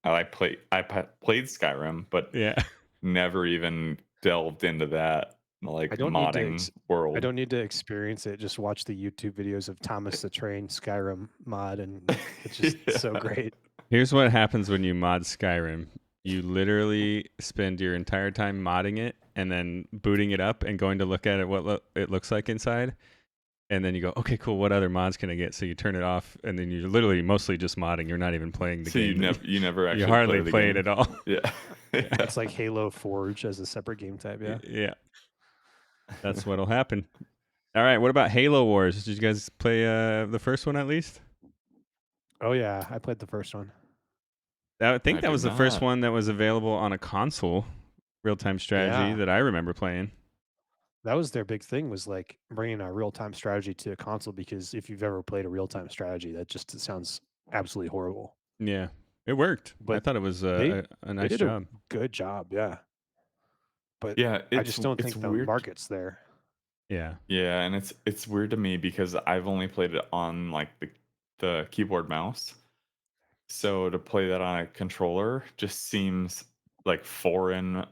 I played Skyrim, but Yeah. never even delved into that modding world. I don't need to experience it. Just watch the YouTube videos of Thomas the Train Skyrim mod, and it's just so great. Here's what happens when you mod Skyrim. You literally spend your entire time modding it and then booting it up and going to look at it, what it looks like inside. And then you go, okay, cool. What other mods can I get? So you turn it off, and then you're literally mostly just modding. You're not even playing the game. You never actually you hardly play it at all. Yeah. It's like Halo Forge as a separate game type. Yeah. Yeah. That's what'll happen. All right. What about Halo Wars? Did you guys play the first one at least? Oh yeah, I played the first one. I think that was the first one that was available on a console, real-time strategy, that I remember playing. That was their big thing, was like bringing a real-time strategy to a console, because if you've ever played a real-time strategy, that just sounds absolutely horrible. Yeah, it worked. But I thought it was a nice job. Good job, yeah. But yeah, I just don't think the market's there. Yeah. Yeah, and it's weird to me because I've only played it on like the keyboard mouse. So to play that on a controller just seems like foreign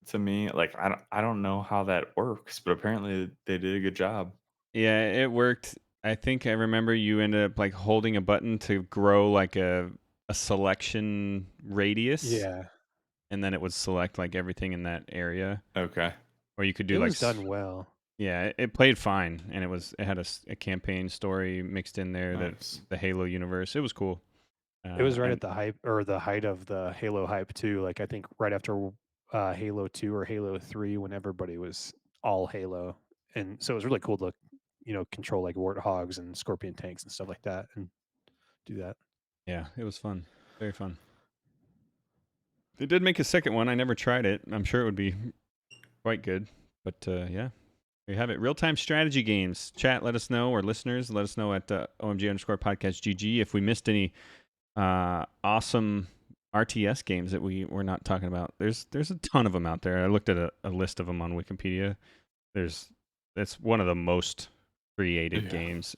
to me. Like I don't know how that works, but apparently they did a good job. Yeah, it worked. I think I remember you ended up like holding a button to grow like a selection radius. Yeah. And then it would select like everything in that area. Okay. Or you could do it was done well. Yeah, it played fine, and it had a campaign story mixed in there, Nice. that the Halo universe. It was cool. It was right And at the hype or the height of the Halo hype too. Like I think right after Halo 2 or Halo 3 when everybody was all Halo. And so it was really cool to, control like warthogs and scorpion tanks and stuff like that and do that. yeah, it was fun. Very fun. They did make a second one. I never tried it. I'm sure it would be quite good. But yeah, there you have it. Real-time strategy games. Chat, let us know, or listeners, let us know at OMG_podcastGG if we missed any awesome RTS games that we're not talking about. There's a ton of them out there. I looked at a list of them on Wikipedia. That's one of the most created games.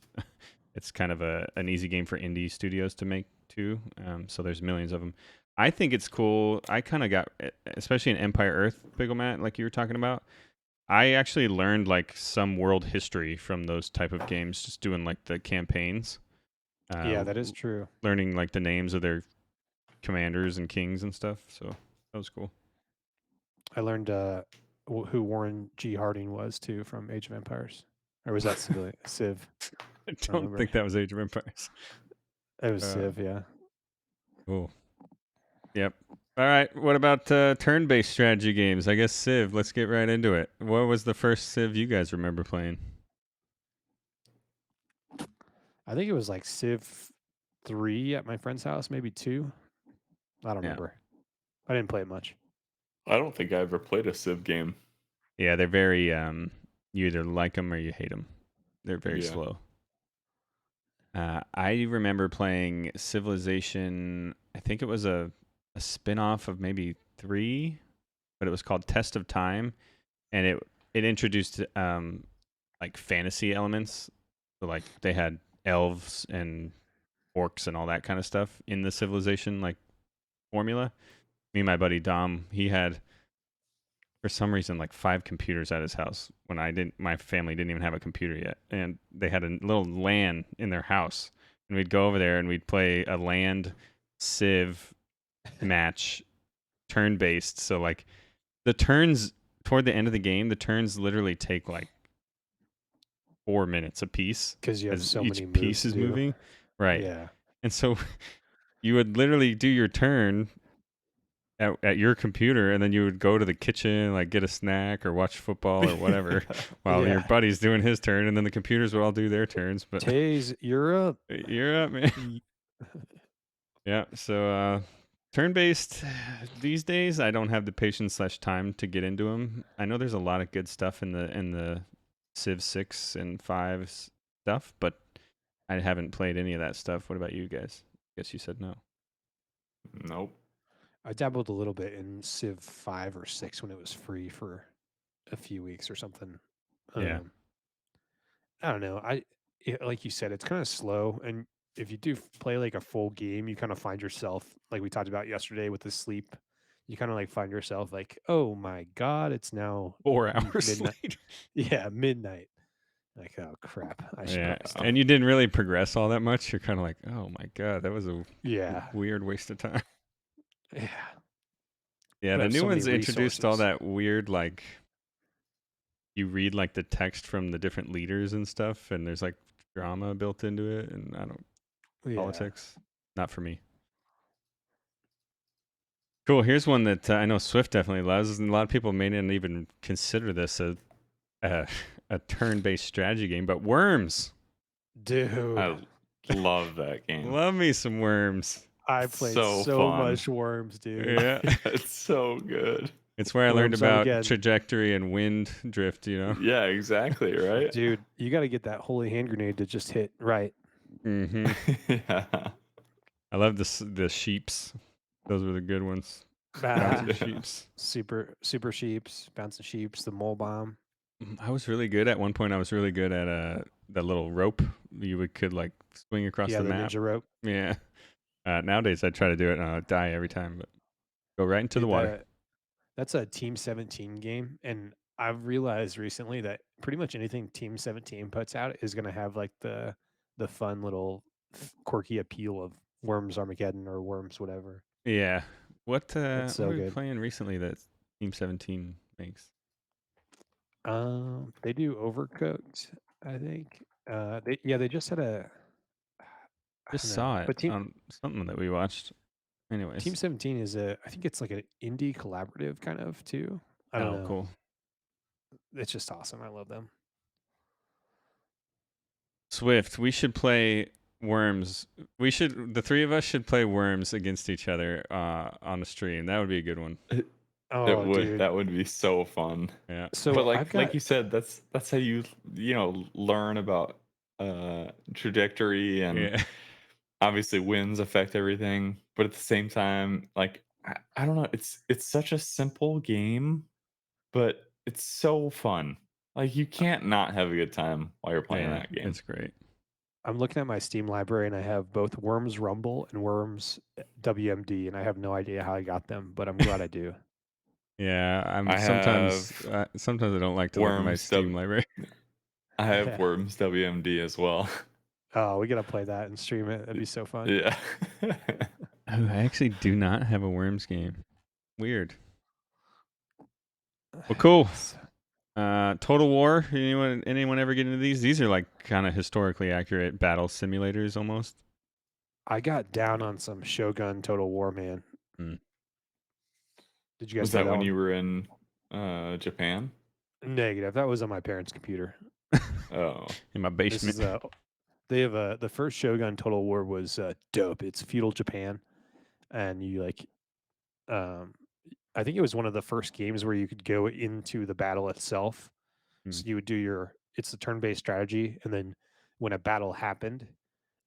It's kind of an easy game for indie studios to make too. So there's millions of them. I think it's cool. I kind of got, especially in Empire Earth, PickleMatt, like you were talking about. I actually learned like some world history from those type of games, just doing like the campaigns. Yeah, that is true. Learning like the names of their commanders and kings and stuff. So that was cool. I learned who Warren G. Harding was too from Age of Empires. Or was that Civ? I don't think that was Age of Empires. It was Civ, yeah. Cool. Yep. All right. What about turn-based strategy games? I guess Civ. Let's get right into it. What was the first Civ you guys remember playing? I think it was like Civ 3 at my friend's house, maybe 2. I don't remember. I didn't play it much. I don't think I ever played a Civ game. Yeah, they're very you either like them or you hate them. They're very slow. I remember playing Civilization. I think it was a spin-off of maybe 3, but it was called Test of Time, and it introduced like fantasy elements. So like they had elves and orcs and all that kind of stuff in the Civilization like formula. Me and my buddy Dom, he had for some reason like 5 computers at his house when my family didn't even have a computer yet, and they had a little LAN in their house, and we'd go over there and we'd play a land Civ match, turn based. So like the turns toward the end of the game, the turns literally take like 4 minutes a piece because you have so each many piece moves is moving, right? Yeah. And so you would literally do your turn at your computer, and then you would go to the kitchen, like get a snack or watch football or whatever, while your buddy's doing his turn, and then the computers would all do their turns. But Taze, you're up. You're up, man. Yeah. So turn-based these days, I don't have the patience/time to get into them. I know there's a lot of good stuff in the Civ 6 and 5 stuff, but I haven't played any of that stuff. What about you guys? I guess you said no. Nope. I dabbled a little bit in Civ 5 or 6 when it was free for a few weeks or something. Yeah. I don't know. Like you said, it's kind of slow, and if you do play like a full game, you kind of find yourself like we talked about yesterday with the sleep. You kind of like find yourself like, oh my god, it's now 4 hours midnight. later. Yeah, midnight. Like, oh crap, I should Yeah, probably stop. and you didn't really progress all that much. You're kind of like, oh my god, that was a Yeah, weird waste of time. yeah. Yeah, But I the have new so many ones introduced all resources. that weird, like, you read like the text from the different leaders and stuff, and there's like drama built into it, and I don't Yeah. politics. Not for me. Cool. Here's one that I know Swift definitely loves, and a lot of people may not even consider this a turn-based strategy game, but Worms. Dude, I love that game. Love me some Worms. I played so so fun. much Worms, dude. Yeah. It's so good. It's where I learned Worms about Armageddon. trajectory and wind drift, you know? Yeah, exactly, right? Dude, you got to get that holy hand grenade to just hit right. Mm-hmm. Yeah. I love the sheeps. Those were the good ones. Bouncing sheeps. Super sheeps, bouncing sheeps, the mole bomb. I was really good at one point. I was really good at the little rope you could like swing across Yeah, the the map. ninja rope. Yeah. Nowadays I try to do it and I die every time, but go right into the Dude, water. That's a Team 17 game, and I've realized recently that pretty much anything Team 17 puts out is going to have like the fun little quirky appeal of Worms Armageddon or Worms whatever. Yeah. What That's so what are we good. playing recently that Team 17 makes? They do Overcooked, I think. They just had Just don't know. saw it But on something that we watched. Anyways. Team 17 is I think it's like an indie collaborative kind of too. I don't know. Cool. It's just awesome. I love them. Swift, we should play Worms. The three of us should play Worms against each other on the stream. That would be a good one. Oh, dude. That would be so fun. Yeah. So But I've got, like you said, that's how you learn about trajectory, and obviously winds affect everything. But at the same time, like I don't know, it's such a simple game, but it's so fun. Like you can't not have a good time while you're playing that game. It's great. I'm looking at my Steam library and I have both Worms Rumble and Worms WMD, and I have no idea how I got them, but I'm glad I do. Yeah, I sometimes have I don't like to look at my Worms Steam library. I have Yeah. Worms WMD as well. Oh, we gotta play that and stream it. That'd be so fun. Yeah. Oh, I actually do not have a Worms game. Weird. Well, cool. Total War. Anyone ever get into these? These are like kind of historically accurate battle simulators almost. I got down on some Shogun Total War, man. Mm. Did you guys Was play that when one? you were in Japan? Negative. That was on my parents' computer. Oh. In my This basement. is they have the first Shogun Total War was dope. It's feudal Japan, and you like, I think it was one of the first games where you could go into the battle itself. So you would do it's a turn-based strategy, and then when a battle happened,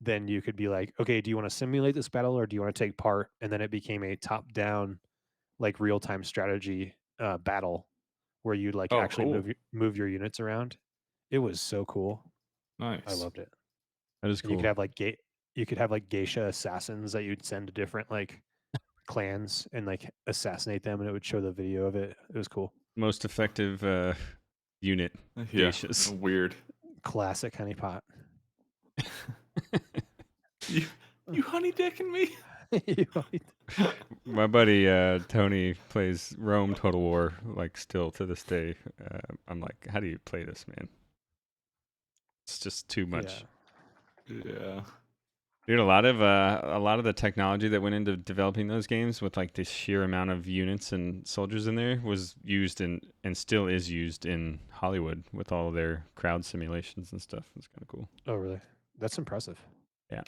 then you could be like, okay, do you want to simulate this battle or do you want to take part? And then it became a top-down, like real-time strategy battle where you'd like Oh, actually cool. move your units around. It was so cool. Nice. I loved it. That is And cool. you could have like geisha assassins that you'd send to different like clans and like assassinate them, and it would show the video of it. It was cool. Most effective unit. Yeah. Geishas. Weird. Classic honeypot. You honey dicking me? My buddy Tony plays Rome Total War like still to this day. I'm like, how do you play this, man? It's just too much. Yeah. Dude, a lot of the technology that went into developing those games with like the sheer amount of units and soldiers in there was used and still is used in Hollywood with all of their crowd simulations and stuff. It's kind of cool. Oh, really? That's impressive. Yeah.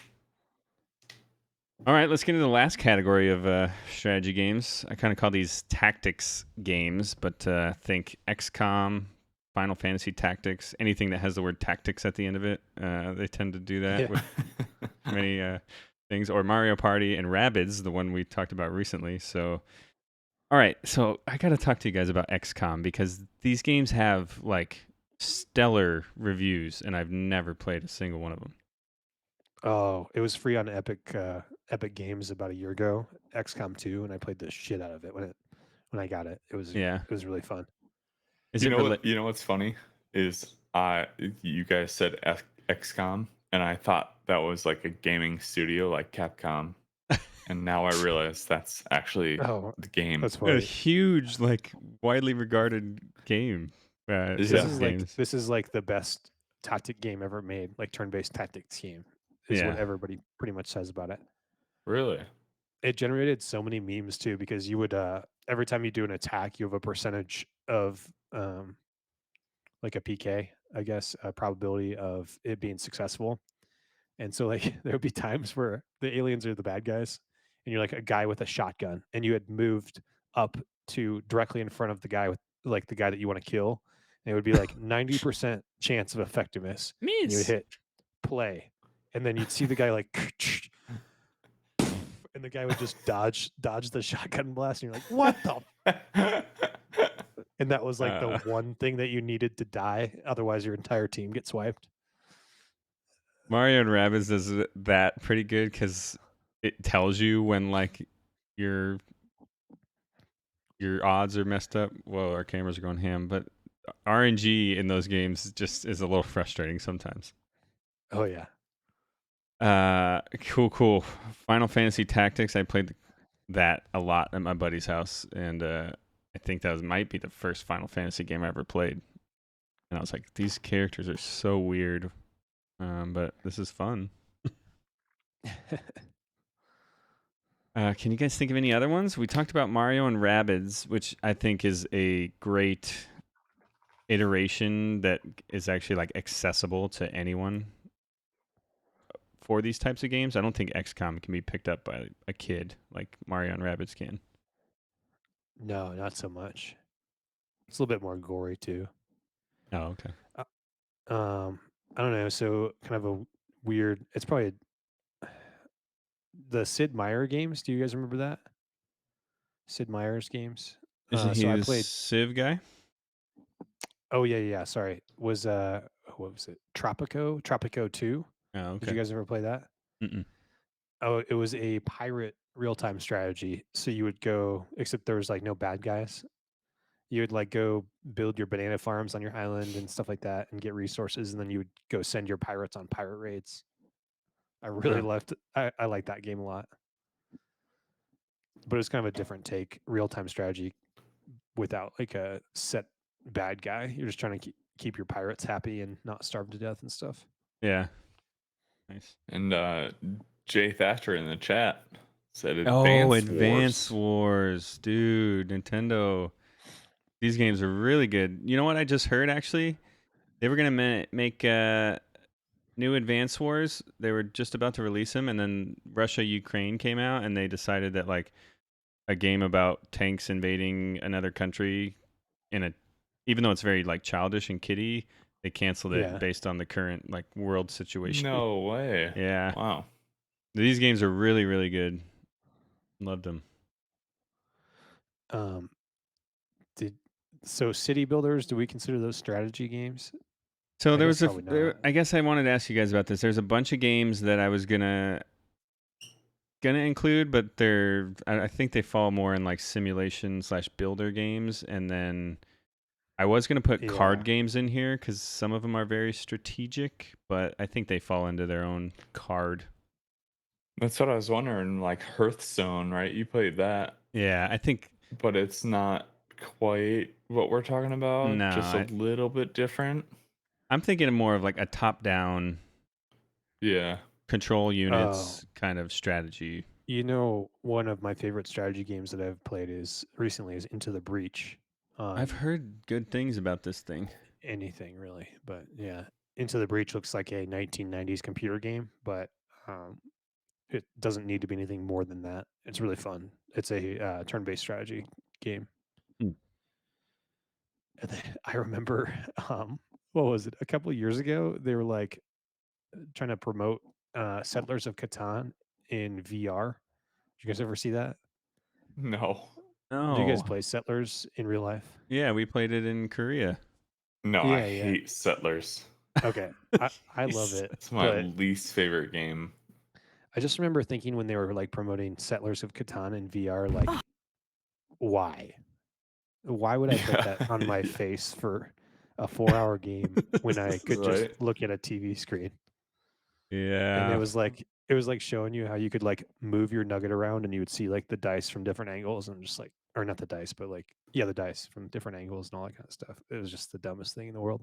All right, let's get into the last category of strategy games. I kind of call these tactics games, but think XCOM, Final Fantasy Tactics, anything that has the word tactics at the end of it. They tend to do that with many things. Or Mario Party and Rabbids, the one we talked about recently. So, all right, so I got to talk to you guys about XCOM because these games have like stellar reviews, and I've never played a single one of them. Oh, it was free on Epic Games about a year ago, XCOM 2, and I played the shit out of it when I got it. It was really fun. You know what's funny is you guys said XCOM, and I thought that was like a gaming studio like Capcom, and now I realize that's actually the game. That's funny. A huge, like widely regarded game. This is like the best tactic game ever made, like turn-based tactics game. Is what everybody pretty much says about it. Really? It generated so many memes too, because you would every time you do an attack, you have a percentage of like a PK, I guess, a probability of it being successful. And so like there would be times where the aliens are the bad guys, and you're like a guy with a shotgun, and you had moved up to directly in front of the guy with like the guy that you want to kill. And it would be like 90% chance of effectiveness. And you would hit play. And then you'd see the guy like, and the guy would just dodge the shotgun blast, and you're like, what the? And that was like the one thing that you needed to die, otherwise your entire team gets wiped. Mario and Rabbids does that pretty good because it tells you when like your odds are messed up. Whoa, our cameras are going ham, but RNG in those games just is a little frustrating sometimes. Oh yeah. Cool. Final Fantasy Tactics. I played that a lot at my buddy's house, and I think that might be the first Final Fantasy game I ever played. And I was like, these characters are so weird, but this is fun. Can you guys think of any other ones? We talked about Mario and Rabbids, which I think is a great iteration that is actually like accessible to anyone for these types of games. I don't think XCOM can be picked up by a kid like Mario and Rabbids can. No, not so much. It's a little bit more gory too. Oh, okay. I don't know. So kind of a weird. It's probably the Sid Meier games. Do you guys remember that? Sid Meier's games. Isn't he So I the played. Civ guy? Oh yeah. Sorry. Was what was it? Tropico 2. Oh, Did okay. you guys ever play that? Mm-mm. Oh, it was a pirate real-time strategy. So you would go, except there was like no bad guys. You would like go build your banana farms on your island and stuff like that and get resources, and then you would go send your pirates on pirate raids. I really I like that game a lot. But it was kind of a different take, real-time strategy without like a set bad guy. You're just trying to keep your pirates happy and not starve to death and stuff. Yeah. Nice. And Jay Thatcher in the chat said Oh, Advance Advance Wars. Wars, dude, Nintendo. These games are really good. You know what I just heard actually? They were gonna make new Advance Wars. They were just about to release them, and then Russia Ukraine came out, and they decided that like a game about tanks invading another country in a, even though it's very like childish and kiddie, they canceled it Yeah. based on the current like world situation. No way. Yeah, Wow. these games are really really good. Loved them. So city builders, do we consider those strategy games? So I there guess was probably not. I guess I wanted to ask you guys about this. There's a bunch of games that I was gonna include, but I think they fall more in like simulation / builder games, and then I was gonna put card Yeah. games in here because some of them are very strategic, but I think they fall into their own card. That's what I was wondering. Like Hearthstone, right? You played that, Yeah, I think but it's not quite what we're talking about. no, Just a little bit different. I'm thinking of more of like a top-down Yeah. control Oh, units kind of strategy. you know, one of my favorite strategy games that I've played is Into the Breach. I've heard good things about this thing. Anything really, but yeah, Into the Breach looks like a 1990s computer game, but it doesn't need to be anything more than that. It's really fun. It's a turn-based strategy game. Hmm. And then I remember, what was it? A couple of years ago, they were like trying to promote Settlers of Catan in VR. Did you guys ever see that? No. Do you guys Oh, play Settlers in real life? yeah, we played it in Korea. No, I Yeah. hate Settlers. Okay, I love it, It's my but least favorite game. I just remember thinking when they were like promoting Settlers of Catan in VR, like, why? Why would I put that on my face for a 4-hour game when I could just Right. look at a TV screen? And Yeah. it was like showing you how you could like move your nugget around and you would see like the dice from different angles and just like, or not the dice, but like, yeah, the dice from different angles and all that kind of stuff. It was just the dumbest thing in the world.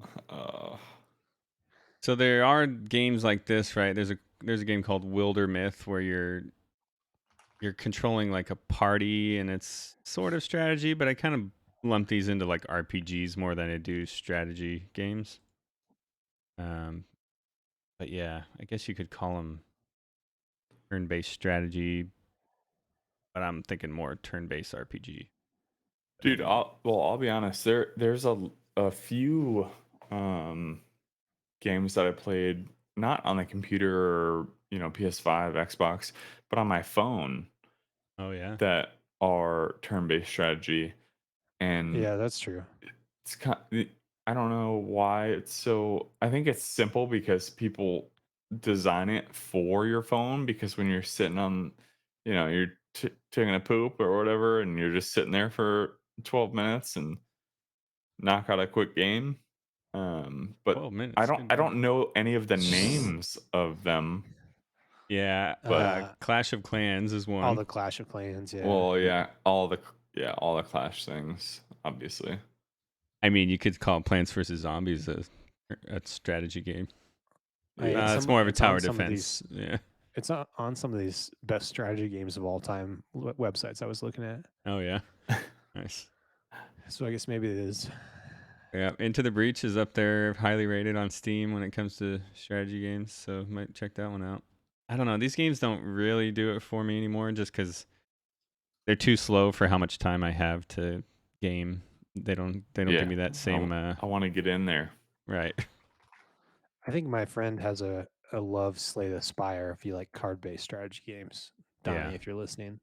So there are games like this, right? There's a game called Wilder Myth where you're controlling like a party and it's sort of strategy, but I kind of lump these into like RPGs more than I do strategy games. But yeah, I guess you could call them turn-based strategy, but I'm thinking more turn-based RPG. Dude, I'll be honest. There's a few games that I played not on the computer or PS5, Xbox, but on my phone Oh yeah. that are turn-based strategy, and Yeah, that's true. it's kind. I don't know why it's so. I think it's simple because people design it for your phone. Because when you're sitting on, you're taking a poop or whatever, and you're just sitting there for 12 minutes and knock out a quick game. But 12 minutes. I Good don't lord. know any of the names of them. Yeah, But Clash of Clans is all one. the Clash of Clans, yeah. well, yeah, all the Clash things, obviously. I mean, you could call Plants vs Zombies a strategy game. I- It's some- more of a it's on tower some of defense. Yeah. It's on some of these best strategy games of all time websites I was looking at. Oh yeah, nice. So I guess maybe it is. Yeah, Into the Breach is up there, highly rated on Steam when it comes to strategy games. So might check that one out. I don't know. These games don't really do it for me anymore, just because they're too slow for how much time I have to game. They don't Yeah, give me that same I want to get in there. right. I think my friend has a love Slay the Spire if you like card based strategy games. Donnie, Yeah. if you're listening,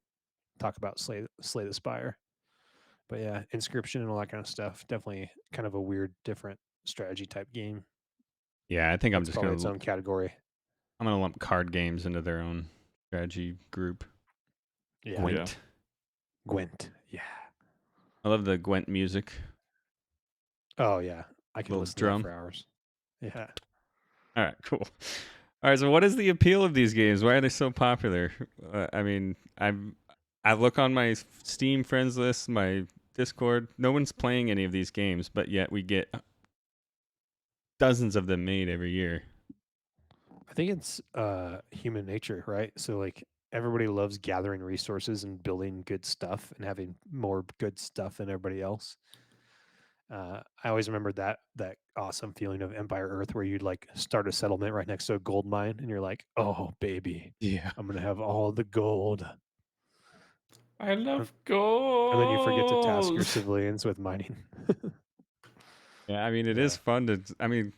talk about Slay the Spire. But yeah, Inscription and all that kind of stuff. Definitely kind of a weird, different strategy type game. Yeah, I think That's probably its own category. I'm gonna lump card games into their own strategy group. Yeah. Gwent. Gwent. Yeah. I love the Gwent music. Oh yeah. I could Little listen to drum. that for hours. Yeah. All right, cool. All right, so what is the appeal of these games? Why are they so popular? I mean, I look on my Steam friends list, my Discord. No one's playing any of these games, but yet we get dozens of them made every year. I think it's human nature, right? So like everybody loves gathering resources and building good stuff and having more good stuff than everybody else. I always remember that awesome feeling of Empire Earth where you'd like start a settlement right next to a gold mine and you're like, oh baby, Yeah. I'm gonna have all the gold. I And love gold. and then you forget to task your civilians with mining. Yeah, I mean, it is Yeah. fun to. I mean,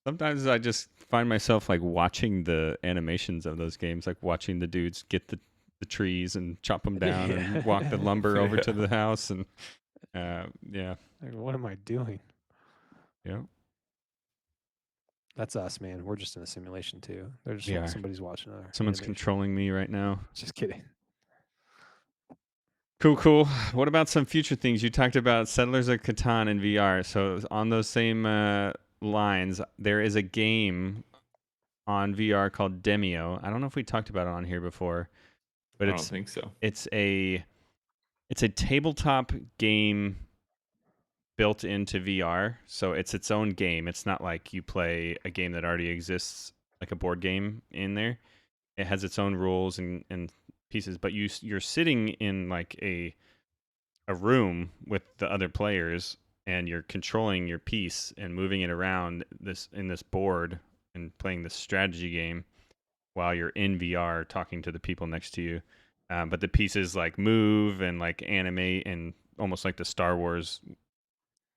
sometimes I just find myself like watching the animations of those games, like watching the dudes get the trees and chop them down and walk the lumber over to the house, and yeah, Like, what am I doing? yeah, That's us, man. We're just in a simulation too. They're just we are. somebody's watching our Someone's animation. controlling me right now. Just kidding. Cool. What about some future things? You talked about Settlers of Catan in VR. So on those same lines, there is a game on VR called Demio. I don't know if we talked about it on here before, but I don't think so. it's a tabletop game built into VR. So it's its own game. It's not like you play a game that already exists, like a board game in there. It has its own rules and pieces, but you're sitting in like a room with the other players, and you're controlling your piece and moving it around this board and playing this strategy game while you're in VR talking to the people next to you. But the pieces like move and like animate, and almost like the Star Wars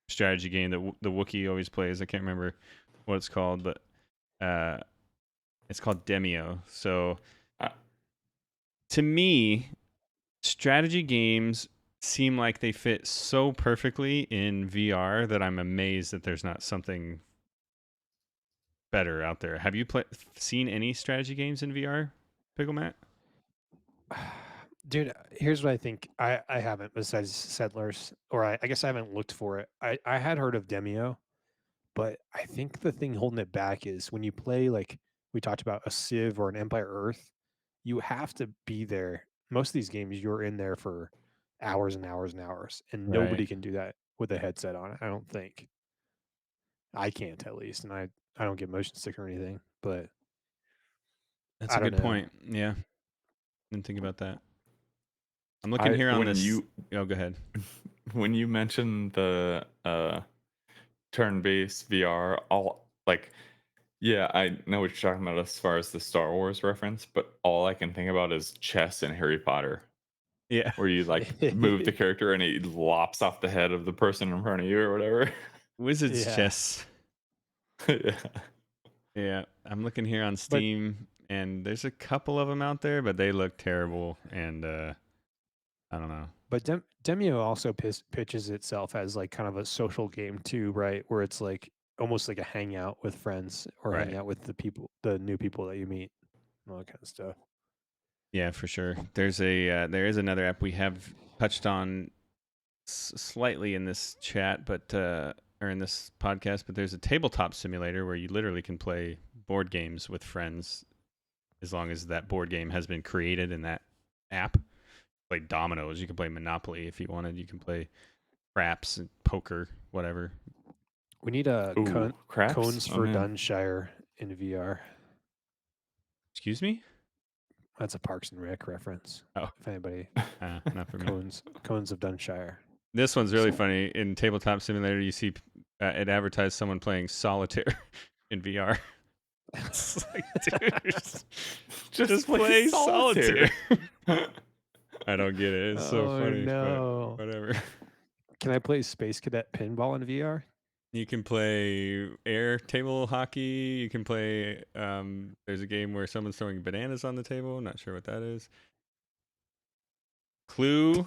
strategy game that the Wookiee always plays. I can't remember what it's called, but it's called Demio. So to me, strategy games seem like they fit so perfectly in VR that I'm amazed that there's not something better out there. Have you seen any strategy games in VR, PickleMatt? Dude, here's what I think. I haven't, besides Settlers, or I guess I haven't looked for it. I had heard of Demio, but I think the thing holding it back is when you play, like we talked about, a Civ or an Empire Earth, you have to be there. Most of these games, you're in there for hours and hours and hours, and nobody Right. can do that with a headset on. I don't think. I can't, at least, and I don't get motion sick or anything. But That's I a don't good know. point. Yeah. Didn't think about that. I'm looking here on this. Oh, go ahead. When you mentioned the turn-based VR, yeah, I know what you're talking about as far as the Star Wars reference, but all I can think about is chess and Harry Potter, Yeah. where you like move the character and it lops off the head of the person in front of you or whatever. Wizards Yeah. chess. Yeah. Yeah. I'm looking here on But Steam, and there's a couple of them out there, but they look terrible, and I don't know. But Demio also pitches itself as like kind of a social game too, right? Where it's like almost like a hangout with friends or Right. hang out with the new people that you meet, and all that kind of stuff. Yeah, for sure. There's there is another app we have touched on slightly in this chat, but or in this podcast, but there's a tabletop simulator where you literally can play board games with friends as long as that board game has been created in that app. Play dominoes, you can play Monopoly if you wanted, you can play craps and poker, whatever. We need a Ooh, craps? cones Oh, for man. Dunshire in VR. Excuse me? That's a Parks and Rec reference. Oh, If anybody, not for me. Cones of Dunshire. This one's really funny. In Tabletop Simulator, you see it advertised someone playing solitaire in VR. It's like, dude, just play solitaire. I don't get it. It's so Oh, funny, no. but whatever. Can I play Space Cadet pinball in VR? You can play air table hockey. You can play. There's a game where someone's throwing bananas on the table. Not sure what that is. Clue.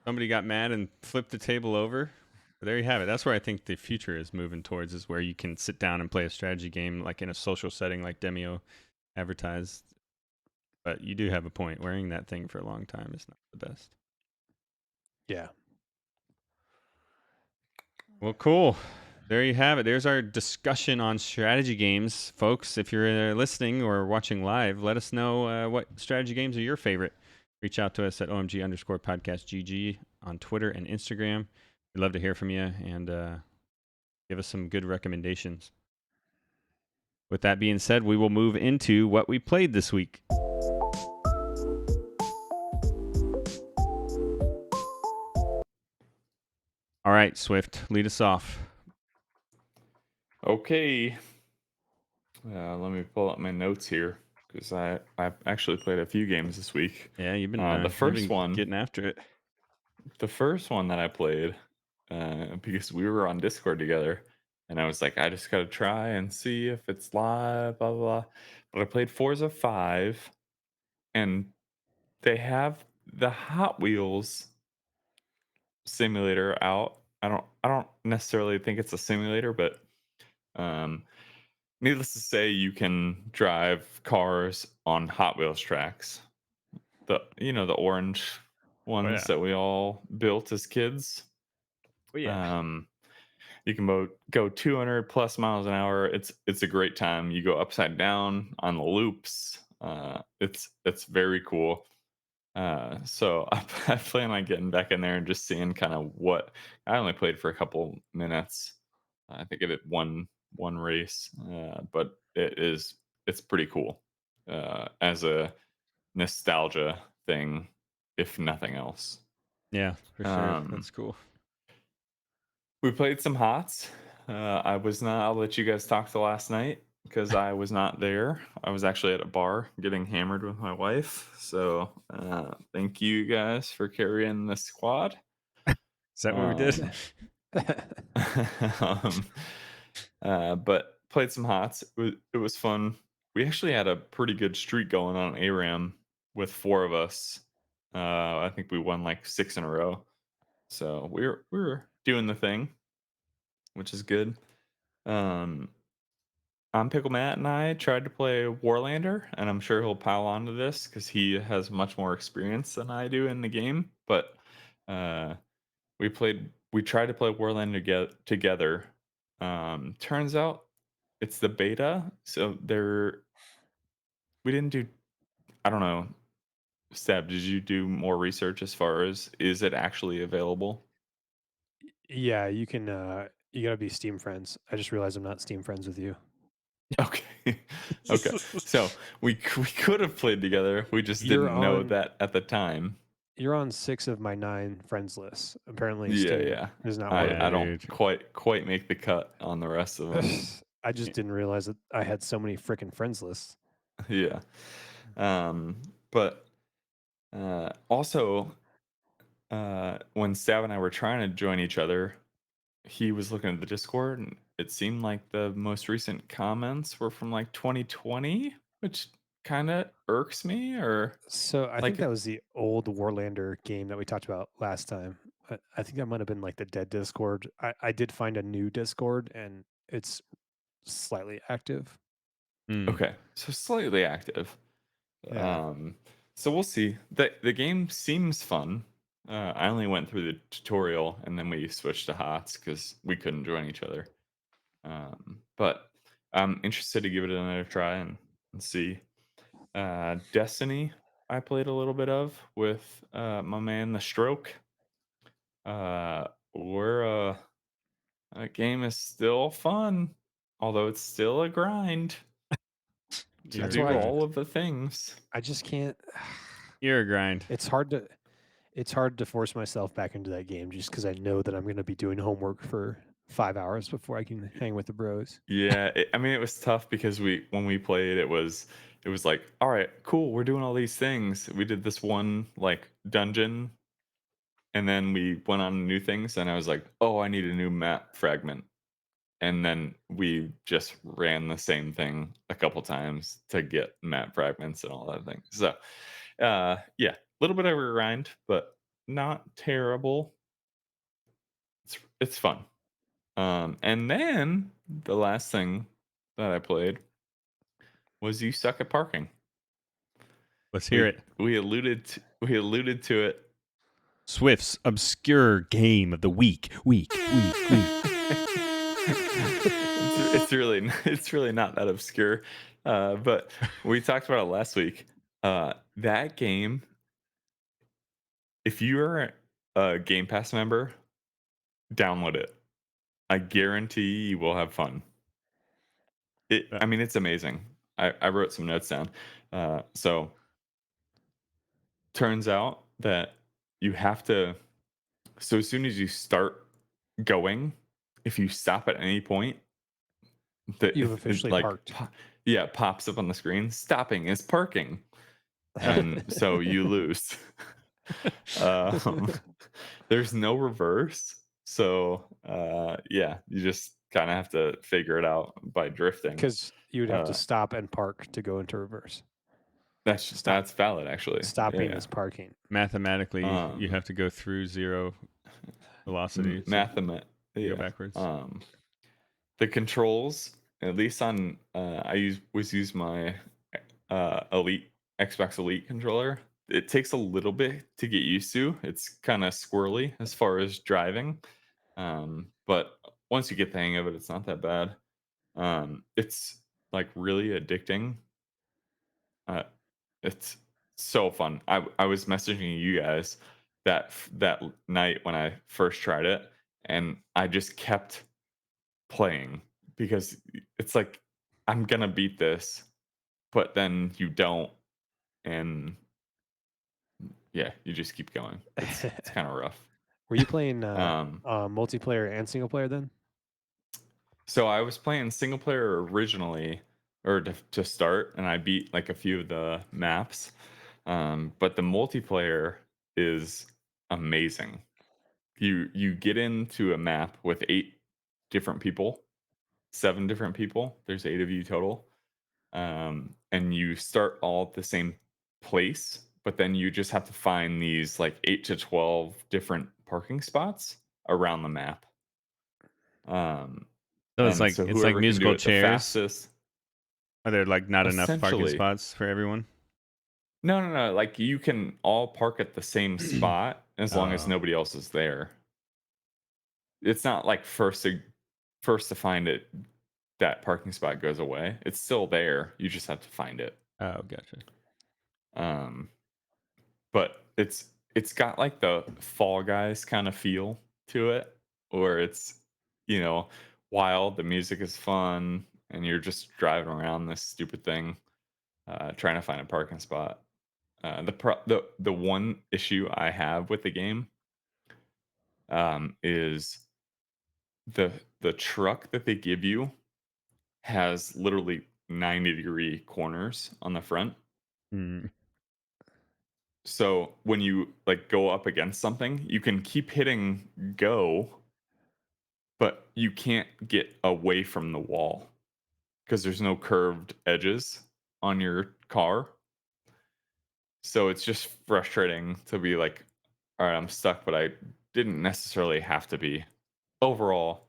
Somebody got mad and flipped the table over. But there you have it. That's where I think the future is moving towards, is where you can sit down and play a strategy game like in a social setting, like Demio advertised. But you do have a point. Wearing that thing for a long time is not the best. Yeah. Well, cool. There you have it. There's our discussion on strategy games, folks. If you're listening or watching live, let us know what strategy games are your favorite. Reach out to us at OMG_podcastGG on Twitter and Instagram. We'd love to hear from you and give us some good recommendations. With that being said, we will move into what we played this week. All right, Swift, lead us off. Okay. Let me pull up my notes here because I actually played a few games this week. Yeah, you've been the first one getting after it. The first one that I played, because we were on Discord together, and I was like, I just gotta try and see if it's live, blah blah blah. But I played Forza 5, and they have the Hot Wheels simulator out. I don't necessarily think it's a simulator, but um, needless to say, you can drive cars on Hot Wheels tracks. The orange ones that we all built as kids. Oh, yeah. You can go 200 plus miles an hour. It's a great time. You go upside down on the loops. It's very cool. So I plan on getting back in there and just seeing kind of what. I only played for a couple minutes. I think I did one race, but it's pretty cool as a nostalgia thing, if nothing else. Yeah, for sure. That's cool. We played some HOTS. I was not. I'll let you guys talk to last night because I was not there. I was actually at a bar getting hammered with my wife. So thank you guys for carrying the squad. Is that what we did? But played some HOTS. It was fun. We actually had a pretty good streak going on ARAM with 4 of us. I think we won like 6 in a row. So we were doing the thing, which is good. ImPickleMatt and I tried to play Warlander, and I'm sure he'll pile onto this because he has much more experience than I do in the game. But uh, we tried to play Warlander together. Turns out it's the beta, so we didn't do. I don't know. Seb, did you do more research as far as is it actually available? Yeah, you can. You gotta be Steam friends. I just realized I'm not Steam friends with you. Okay. Okay. So we could have played together. We just You're didn't know on- that at the time. You're on 6 of my 9 friends lists. Apparently, Yeah, Steam yeah. is not one of I them. don't quite make the cut on the rest of them. I just didn't realize that I had so many freaking friends lists. Yeah. But also when Stav and I were trying to join each other, he was looking at the Discord and it seemed like the most recent comments were from like 2020, which kind of irks me. Or So I like think that was the old Warlander game that we talked about last time. I think that might have been like the dead Discord. I did find a new Discord and it's slightly active. Okay, so slightly active. Yeah. So we'll see. The game seems fun. I only went through the tutorial and then we switched to HOTS because we couldn't join each other. But I'm interested to give it another try and see. Destiny, I played a little bit of with my man theStroke. We're that game is still fun, although it's still a grind. to That's do why all of the things. I just can't. You're a grind. It's hard to force myself back into that game just because I know that I'm going to be doing homework for 5 hours before I can hang with the bros. Yeah, I mean, it was tough because when we played, it was like, all right, cool, we're doing all these things. We did this one like dungeon, and then we went on new things, and I was like, oh, I need a new map fragment, and then we just ran the same thing a couple times to get map fragments and all that thing. So, yeah, a little bit of a grind, but not terrible. It's fun. And then the last thing that I played was You Suck at Parking. Let's hear it. We alluded to it. Swift's obscure game of the week. It's really not that obscure, but we talked about it last week. That game, if you're a Game Pass member, download it. I guarantee you will have fun. I mean, it's amazing. I wrote some notes down. So turns out that you have to. So as soon as you start going, if you stop at any point, You've it officially like parked. pops up on the screen. Stopping is parking, and so you lose. There's no reverse, so yeah, you just kind of have to figure it out by drifting. Because you would have to stop and park to go into reverse. That's valid, actually. Stopping Yeah. is parking. Mathematically, you have to go through zero velocity. Go backwards. The controls, at least on I use my Elite Xbox Elite controller. It takes a little bit to get used to. It's kind of squirrely as far as driving, but once you get the hang of it, it's not that bad. It's like really addicting. It's so fun. I was messaging you guys that night when I first tried it, and I just kept playing because it's like I'm gonna beat this, but then you don't, and yeah, you just keep going. It's kind of rough. Were you playing Um, multiplayer and single player then? so I was playing single player originally, or to start, and I beat like a few of the maps. But the multiplayer is amazing. You get into a map with 8 different people, 7 different people. There's 8 of you total, and you start all at the same place. But then you just have to find these like 8 to 12 different parking spots around the map. So And it's so like whoever can do musical it the chairs. fastest. Are there like not enough parking Essentially. spots for everyone? No. Like you can all park at the same spot as long as Oh. nobody else is there. It's not like first to find it, that parking spot goes away. It's still there. You just have to find it. Oh, gotcha. But it's got like the Fall Guys kind of feel to it, where it's, wild. The music is fun, and you're just driving around this stupid thing, trying to find a parking spot. The one issue I have with the game is the truck that they give you has literally 90-degree corners on the front. Mm. So when you like go up against something, you can keep hitting go, but you can't get away from the wall because there's no curved edges on your car. So it's just frustrating to be like, all right, I'm stuck, but I didn't necessarily have to be. Overall,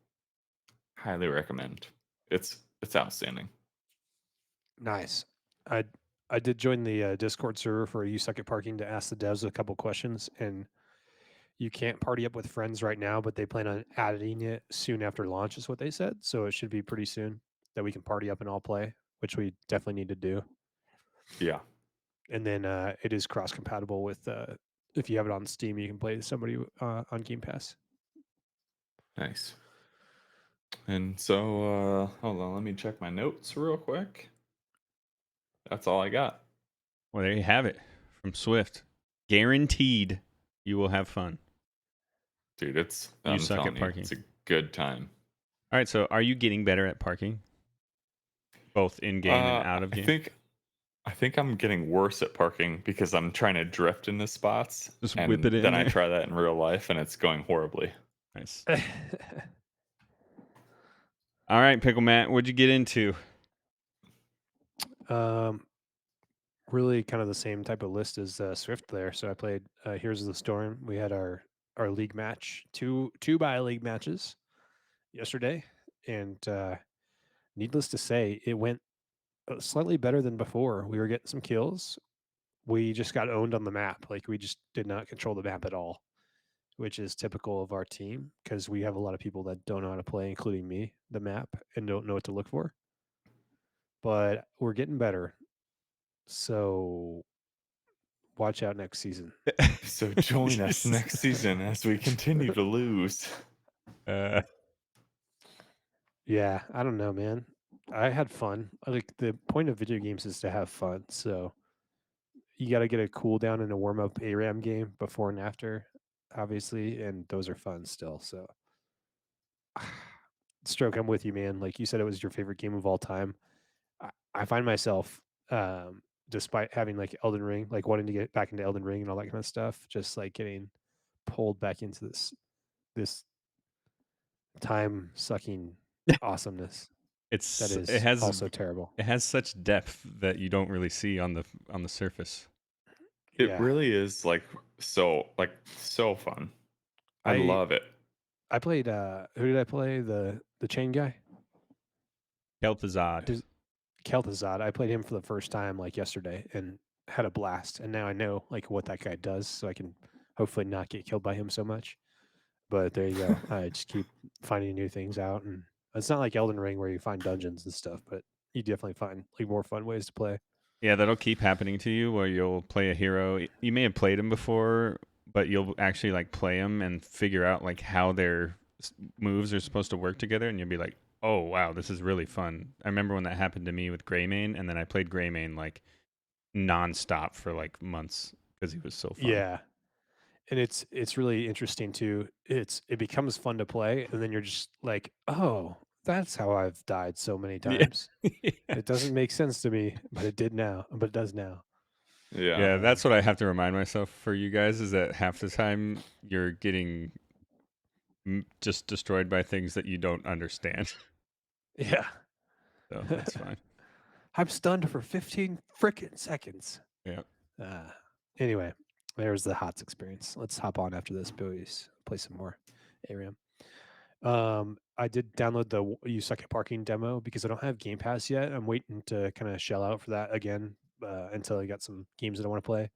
highly recommend. It's outstanding. Nice. I I did join the Discord server for You Suck at Parking to ask the devs a couple questions, and you can't party up with friends right now, but they plan on adding it soon after launch, is what they said. So it should be pretty soon that we can party up and all play, which we definitely need to do. Yeah. And then it is cross compatible with if you have it on Steam, you can play somebody on Game Pass. Nice. And so, hold on, let me check my notes real quick. That's all I got. Well, there you have it from Swift. Guaranteed you will have fun. Dude, You I'm suck at telling you, parking. it's a good time. All right, so are you getting better at parking? Both in game and out of I game? think I'm getting worse at parking because I'm trying to drift into spots, Just whip and it in then I there. try that in real life, and it's going horribly. Nice. All right, Pickle Matt, what'd you get into? Really kind of the same type of list as Swift there. So I played Here's the Storm. We had our league match, two by league matches yesterday, and needless to say, it went slightly better than before. We were getting some kills. We just got owned on the map. Like we just did not control the map at all, which is typical of our team because we have a lot of people that don't know how to play, including me, the map, and don't know what to look for. But we're getting better. So watch out next season. So join us next season as we continue to lose. Yeah, I don't know, man. I had fun. Like the point of video games is to have fun. So you got to get a cool down and a warm up ARAM game before and after, obviously, and those are fun still. So, Stroke, I'm with you, man. Like you said, it was your favorite game of all time. I find myself, despite having like Elden Ring, like wanting to get back into Elden Ring and all that kind of stuff, just like getting pulled back into this time sucking awesomeness that It is has also terrible. it has such depth that you don't really see on the surface. It Yeah, really is so fun. I I love it. I played. Who did I play? The chain guy, Kel'Thuzad. Does- Kel'Thuzad. I played him for the first time like yesterday and had a blast. And now I know like what that guy does, so I can hopefully not get killed by him so much. But there you go. I just keep finding new things out, and it's not like Elden Ring where you find dungeons and stuff, but you definitely find like more fun ways to play. Yeah, that'll keep happening to you where you'll play a hero. You may have played him before, but you'll actually like play him and figure out like how their moves are supposed to work together, and you'll be like, "Oh wow, this is really fun." I remember when that happened to me with Greymane, and then I played Greymane like nonstop for like months because he was so fun. Yeah, and it's really interesting too. It becomes fun to play, and then you're just like, oh, that's how I've died so many Yeah. times. It doesn't make sense to me, but it did now. But it does now. Yeah. Yeah, Um, that's what I have to remind myself for you guys is that half the time you're getting just destroyed by things that you don't understand. yeah. So that's fine. I'm stunned for 15 frickin' seconds. Yeah. Uh, anyway, there's the HOTS experience. Let's hop on after this, boys. Play some more ARAM. I did download the You Suck at Parking demo because I don't have Game Pass yet. I'm waiting to kind of shell out for that again until I got some games that I want to play.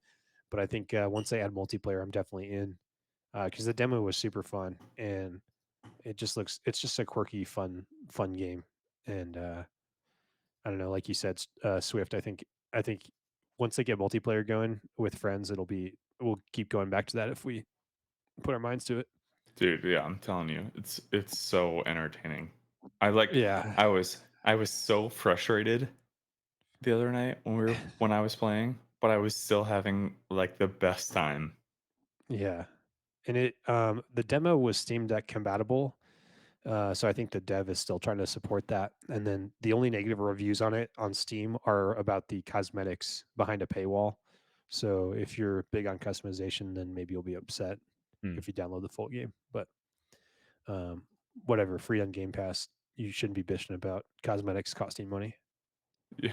But I think once they add multiplayer, I'm definitely in because the demo was super fun and it's just a quirky, fun game. And I don't know, like you said, Swift. I think once they get multiplayer going with friends, we'll keep going back to that if we put our minds to it. Dude, yeah, I'm telling you, it's so entertaining. I like Yeah, I was so frustrated the other night when I was playing, but I was still having like the best time. yeah. And the demo was Steam Deck compatible, so I think the dev is still trying to support that. And then the only negative reviews on it on Steam are about the cosmetics behind a paywall. So if you're big on customization, then maybe you'll be upset Hmm. if you download the full game. But um, whatever, free on Game Pass, you shouldn't be bitching about cosmetics costing money. Yeah.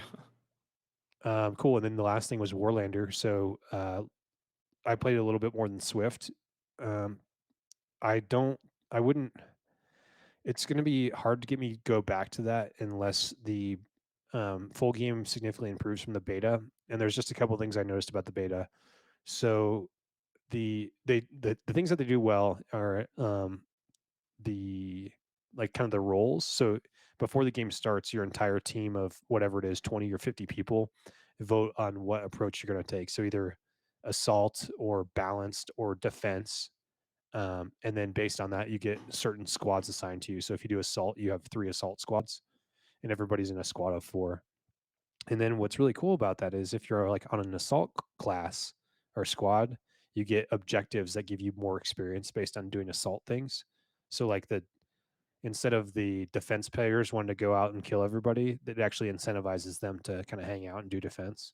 Cool. And then the last thing was Warlander. So I played a little bit more than Swift. Um, I don't. I wouldn't. It's going to be hard to get me to go back to that unless the full game significantly improves from the beta. And there's just a couple things I noticed about the beta. So the things that they do well are the like kind of the roles. So before the game starts, your entire team of whatever it is, 20 or 50 people, vote on what approach you're going to take. So either assault or balanced or defense. And then based on that, you get certain squads assigned to you. So if you do assault, you have 3 assault squads, and everybody's in a squad of 4. And then what's really cool about that is if you're like on an assault class or squad, you get objectives that give you more experience based on doing assault things. So like instead of the defense players wanting to go out and kill everybody, it actually incentivizes them to kind of hang out and do defense.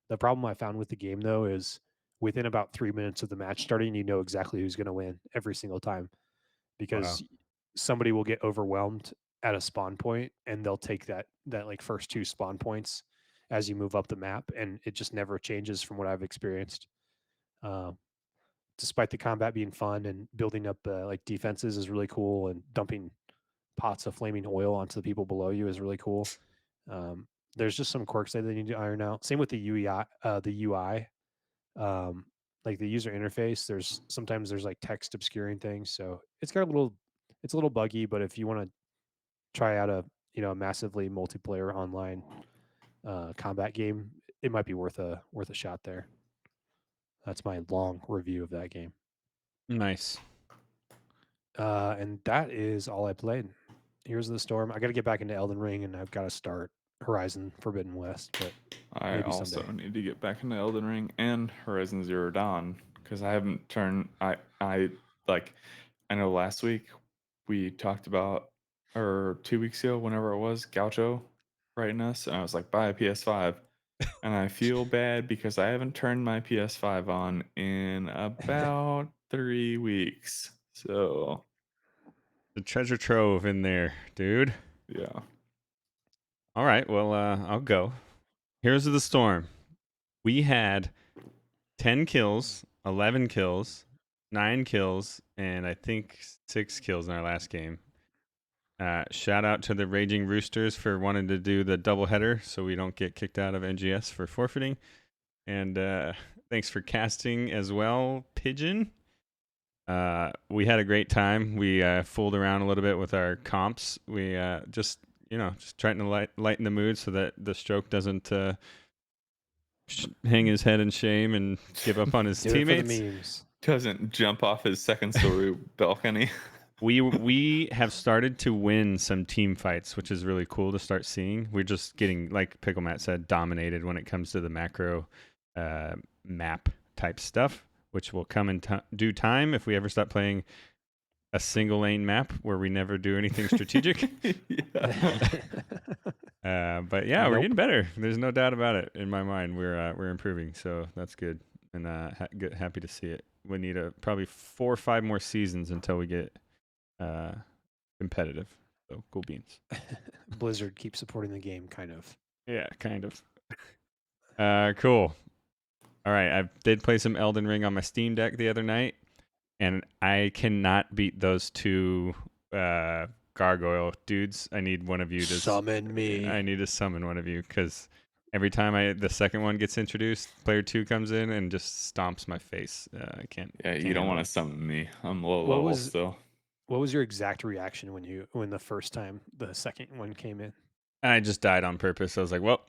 The problem I found with the game though is within about 3 minutes of the match starting, you know exactly who's going to win every single time Wow. because somebody will get overwhelmed at a spawn point and they'll take that like first two spawn points as you move up the map, and it just never changes from what I've experienced. Um, Despite the combat being fun and building up like defenses is really cool, and dumping pots of flaming oil onto the people below you is really cool. Um, there's just some quirks that they need to iron out. Same with the UI, um, like the user interface. Sometimes there's like text obscuring things, so it's a little buggy. But if you want to try out a massively multiplayer online combat game, it might be worth a shot there. That's my long review of that game. Nice. And that is all I played. Here's the Storm. I got to get back into Elden Ring, and I've got to start Horizon Forbidden West, but I maybe also someday. need to get back into Elden Ring and Horizon Zero Dawn because I haven't turned. I like. I know last week we talked about, or 2 weeks ago, whenever it was, Gaucho writing us, and I was like, buy a PS5. And I feel bad because I haven't turned my PS5 on in about 3 weeks. So, The treasure trove in there, dude. yeah. All right. Well, I'll go. Here's the Storm. We had 10 kills, 11 kills, 9 kills, and I think 6 kills in our last game. Shout out to the Raging Roosters for wanting to do the doubleheader so we don't get kicked out of NGS for forfeiting. And thanks for casting as well, Pigeon. We had a great time. We fooled around a little bit with our comps. We just trying to lighten the mood so that theStroke doesn't hang his head in shame and give up on his Do teammates. it for the memes. Doesn't jump off his second story balcony. We have started to win some team fights, which is really cool to start seeing. We're just getting, like PickleMatt said, dominated when it comes to the macro map type stuff, which will come in due time if we ever stop playing a single lane map where we never do anything strategic. But yeah, we're Nope. getting better. There's no doubt about it in my mind. We're improving, so that's good, and happy to see it. We need probably 4 or 5 more seasons until we get competitive. So cool beans. Blizzard keeps supporting the game, kind of. Yeah, kind of. Cool. All right, I did play some Elden Ring on my Steam Deck the other night, and I cannot beat those 2 gargoyle dudes. I need one of you to summon me. I need to summon one of you because every time the second one gets introduced, player 2 comes in and just stomps my face. I can't. Yeah, you can't don't handle want it. to summon me. I'm low What level was- still. What was your exact reaction when the first time the second one came in? I just died on purpose. I was like, well,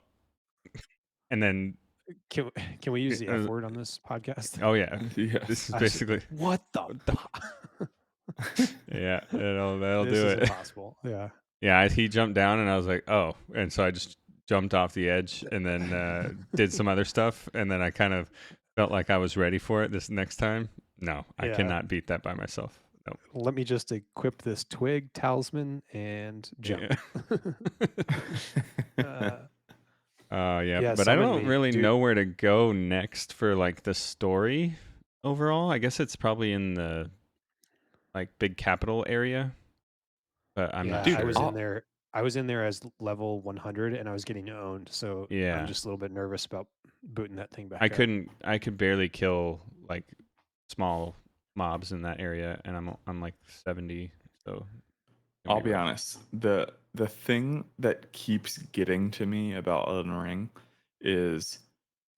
and then Can we use the F word on this podcast? oh yeah, Yes. this is I said, basically what the? yeah. That'll This do is it. impossible. Yeah. Yeah, he jumped down and I was like, oh, and so I just jumped off the edge and then did some other stuff, and then I kind of felt like I was ready for it this next time. No, I Yeah. cannot beat that by myself. Nope. Let me just equip this twig talisman and jump. Yeah, Yeah, but I summon don't me, really dude. know where to go next for like the story overall. I guess it's probably in the like big capital area, but I'm not Dude, sure. I was in there as level 100 and I was getting owned, so Yeah. I'm just a little bit nervous about booting that thing back I up. I could barely kill like small mobs in that area, and I'm like 70, so I'll be honest. The thing that keeps getting to me about Elden Ring is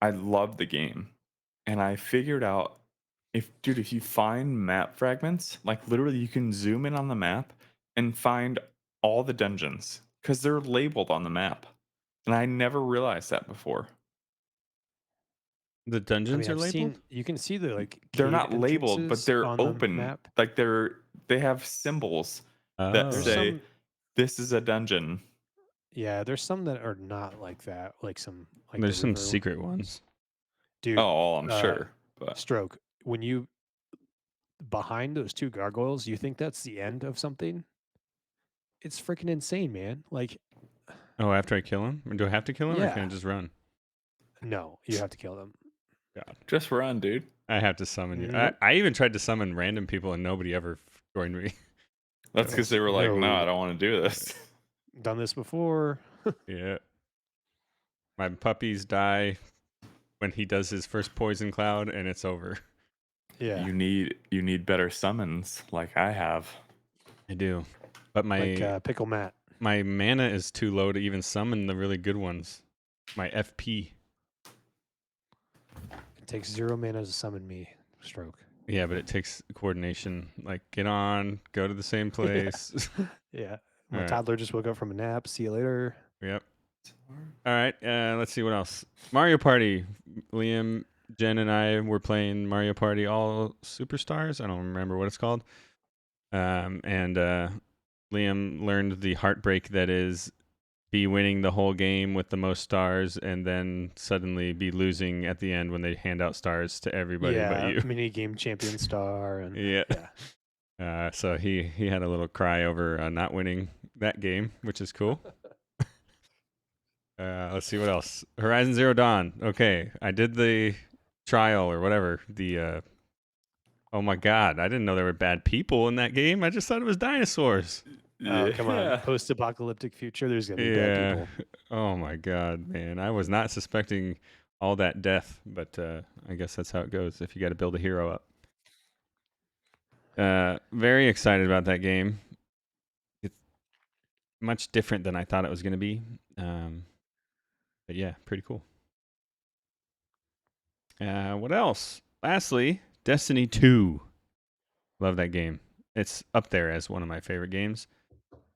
I love the game. And I figured out if you find map fragments, like literally you can zoom in on the map and find all the dungeons because they're labeled on the map. And I never realized that before. The dungeons are labeled? You can see the like They're cave not labeled, but entrances they're on the open. map. Like they have symbols that Oh. There's say some this is a dungeon. Yeah, there's some that are not like that. Like like There's the some river, secret ones. dude. Oh, I'm Uh, sure, but Stroke. When you behind those two gargoyles, you think that's the end of something? It's freaking insane, man. Like, Oh, after I kill him? Or do I have to kill him or can I yeah, just run? no, you have to kill them. God. just run, dude. I have to summon you. Nope. I even tried to summon random people and nobody ever joined me. That's because they were like, "No, I No, don't want to do this." done this before. Yeah. My puppies die when he does his first poison cloud and it's over. Yeah, You need better summons, like I have. I do. But my like PickleMatt. my mana is too low to even summon the really good ones. My FP. It takes 0 mana to summon me. Stroke. Yeah, but it takes coordination. Like, get on, go to the same place. Yeah, All my right. toddler just woke up from a nap. See you later. Yep. All right. Let's see what else. Mario Party. Liam, Jen, and I were playing Mario Party All Superstars. I don't remember what it's called. And Liam learned the heartbreak that is be winning the whole game with the most stars and then suddenly be losing at the end when they hand out stars to everybody but you. mini game champion star and Yeah. yeah. So he had a little cry over not winning that game, which is cool. Let's see what else. Horizon Zero Dawn. Okay, I did the trial or whatever. Oh my god, I didn't know there were bad people in that game. I just thought it was dinosaurs. Oh, come on. Yeah. Post-apocalyptic future, there's going to be bad Yeah. people. Oh my god, man. I was not suspecting all that death, but I guess that's how it goes if you got to build a hero up. Very excited about that game. It's much different than I thought it was going to be. But yeah, pretty cool. What else? Lastly, Destiny 2. Love that game. It's up there as one of my favorite games.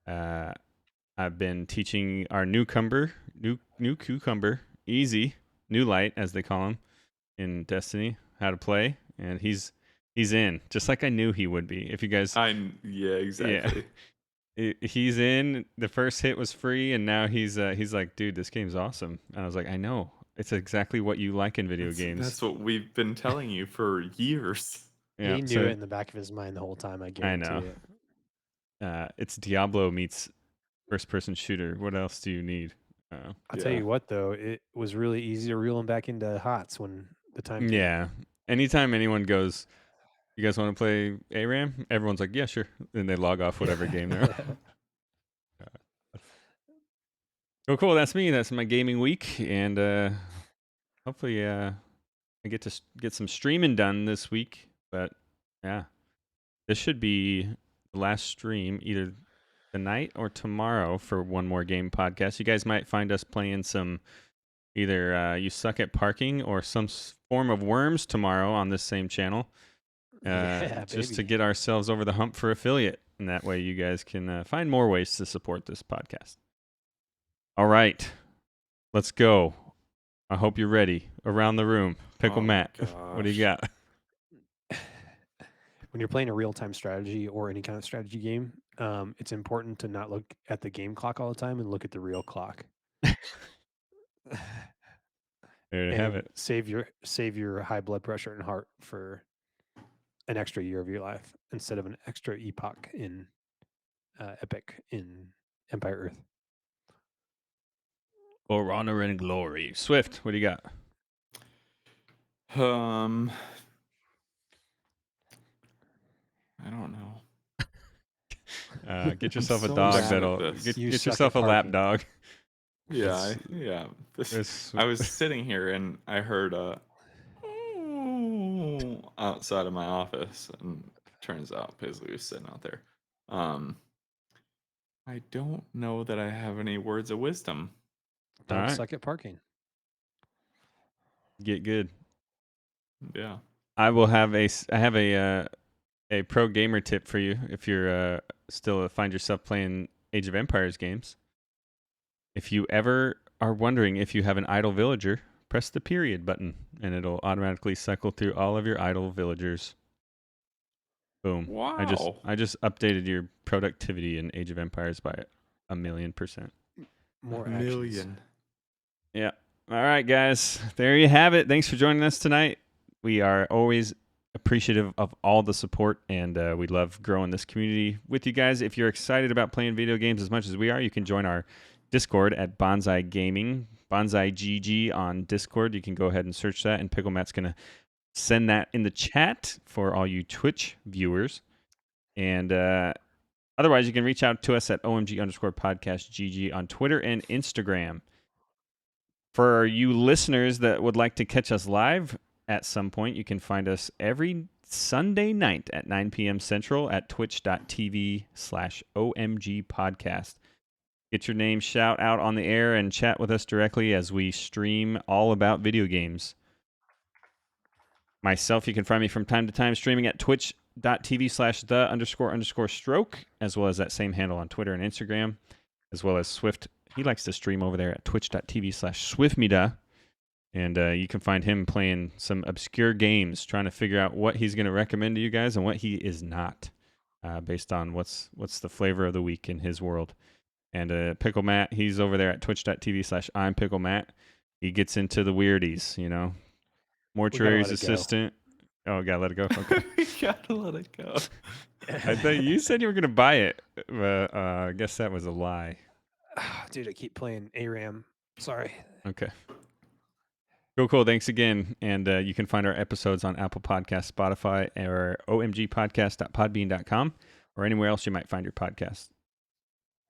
I've been teaching our new cucumber, Easy, New Light as they call him in Destiny, how to play, and he's in, just like I knew he would be. If you guys, Yeah, exactly. he's in. The first hit was free, and now he's like, dude, this game's awesome. And I was like, I know, it's exactly what you like in video games. That's what we've been telling you for years. Yeah, He knew so it in the back of his mind the whole time, I guarantee it. It's Diablo meets first-person shooter. What else do you need? I'll tell you what, though, it was really easy to reel him back into HOTS when the time came. Yeah. Anytime anyone goes, you guys want to play ARAM? Everyone's like, yeah, sure. And they log off whatever game they're on. Oh, cool. That's me. That's my gaming week. And hopefully I get to get some streaming done this week. But yeah, this should be the last stream either tonight or tomorrow for One More Game podcast. You guys might find us playing some either You Suck at Parking or some form of Worms tomorrow on this same channel. Just to get ourselves over the hump for affiliate. And that way you guys can find more ways to support this podcast. All right, let's go. I hope you're ready. Around the room, PickleMatt, what do you got? When you're playing a real-time strategy or any kind of strategy game, it's important to not look at the game clock all the time and look at the real clock. There you have it. Save your high blood pressure and heart for an extra year of your life instead of an extra epoch in Epic in Empire Earth. For honor and glory. Swift, what do you got? I don't know. Get yourself a so dog bad that'll at this. get You suck yourself a at lap parking. dog. Yeah, I was This- sitting here and I heard outside of my office, and turns out Paisley was sitting out there. I don't know that I have any words of wisdom. Don't Alright. suck at parking. Get good. Yeah. I have a pro gamer tip for you if you're still find yourself playing Age of Empires games. If you ever are wondering if you have an idle villager, press the period button and it'll automatically cycle through all of your idle villagers. Boom. Wow. I just updated your productivity in Age of Empires by 1,000,000%. More A actions. million. Yeah. All right, guys. There you have it. Thanks for joining us tonight. We are always appreciative of all the support, and we love growing this community with you guys. If you're excited about playing video games as much as we are, you can join our Discord at Bonsai Gaming, Bonsai GG on Discord. You can go ahead and search that, and PickleMatt's going to send that in the chat for all you Twitch viewers. And otherwise, you can reach out to us at OMG_podcastGG on Twitter and Instagram. For you listeners that would like to catch us live at some point, you can find us every Sunday night at 9 p.m. Central at twitch.tv/OMGpodcast. Get your name shout out on the air and chat with us directly as we stream all about video games. Myself, you can find me from time to time streaming at twitch.tv/the__stroke, as well as that same handle on Twitter and Instagram, as well as Swift. He likes to stream over there at twitch.tv/Swiftmida. And you can find him playing some obscure games, trying to figure out what he's going to recommend to you guys and what he is not, based on what's the flavor of the week in his world. And PickleMatt, he's over there at twitch.tv/ImPickleMatt. He gets into the weirdies, Mortuary's assistant. Oh, gotta let it go. Okay. We gotta let it go. I thought you said you were gonna buy it, but I guess that was a lie. Dude, I keep playing ARAM. Sorry. Okay. Cool. Thanks again. And you can find our episodes on Apple Podcasts, Spotify, or omgpodcast.podbean.com, or anywhere else you might find your podcast.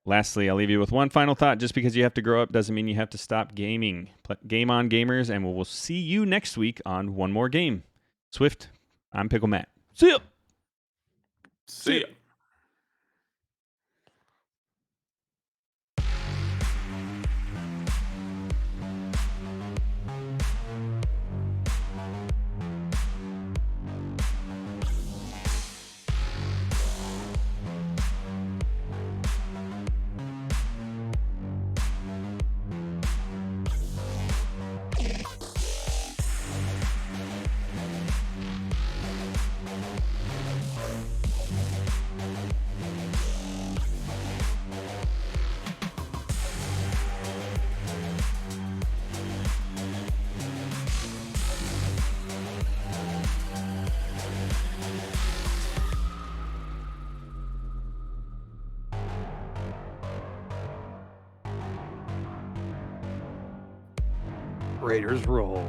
Lastly, I'll leave you with one final thought. Just because you have to grow up doesn't mean you have to stop gaming. Game on, gamers, and we'll see you next week on One More Game. Swift, I'm PickleMatt. See ya! See ya. Raiders roll.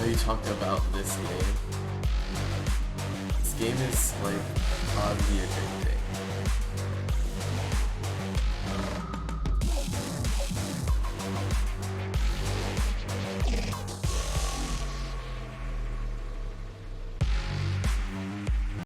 You talked about this game. This game is like oddly addictive.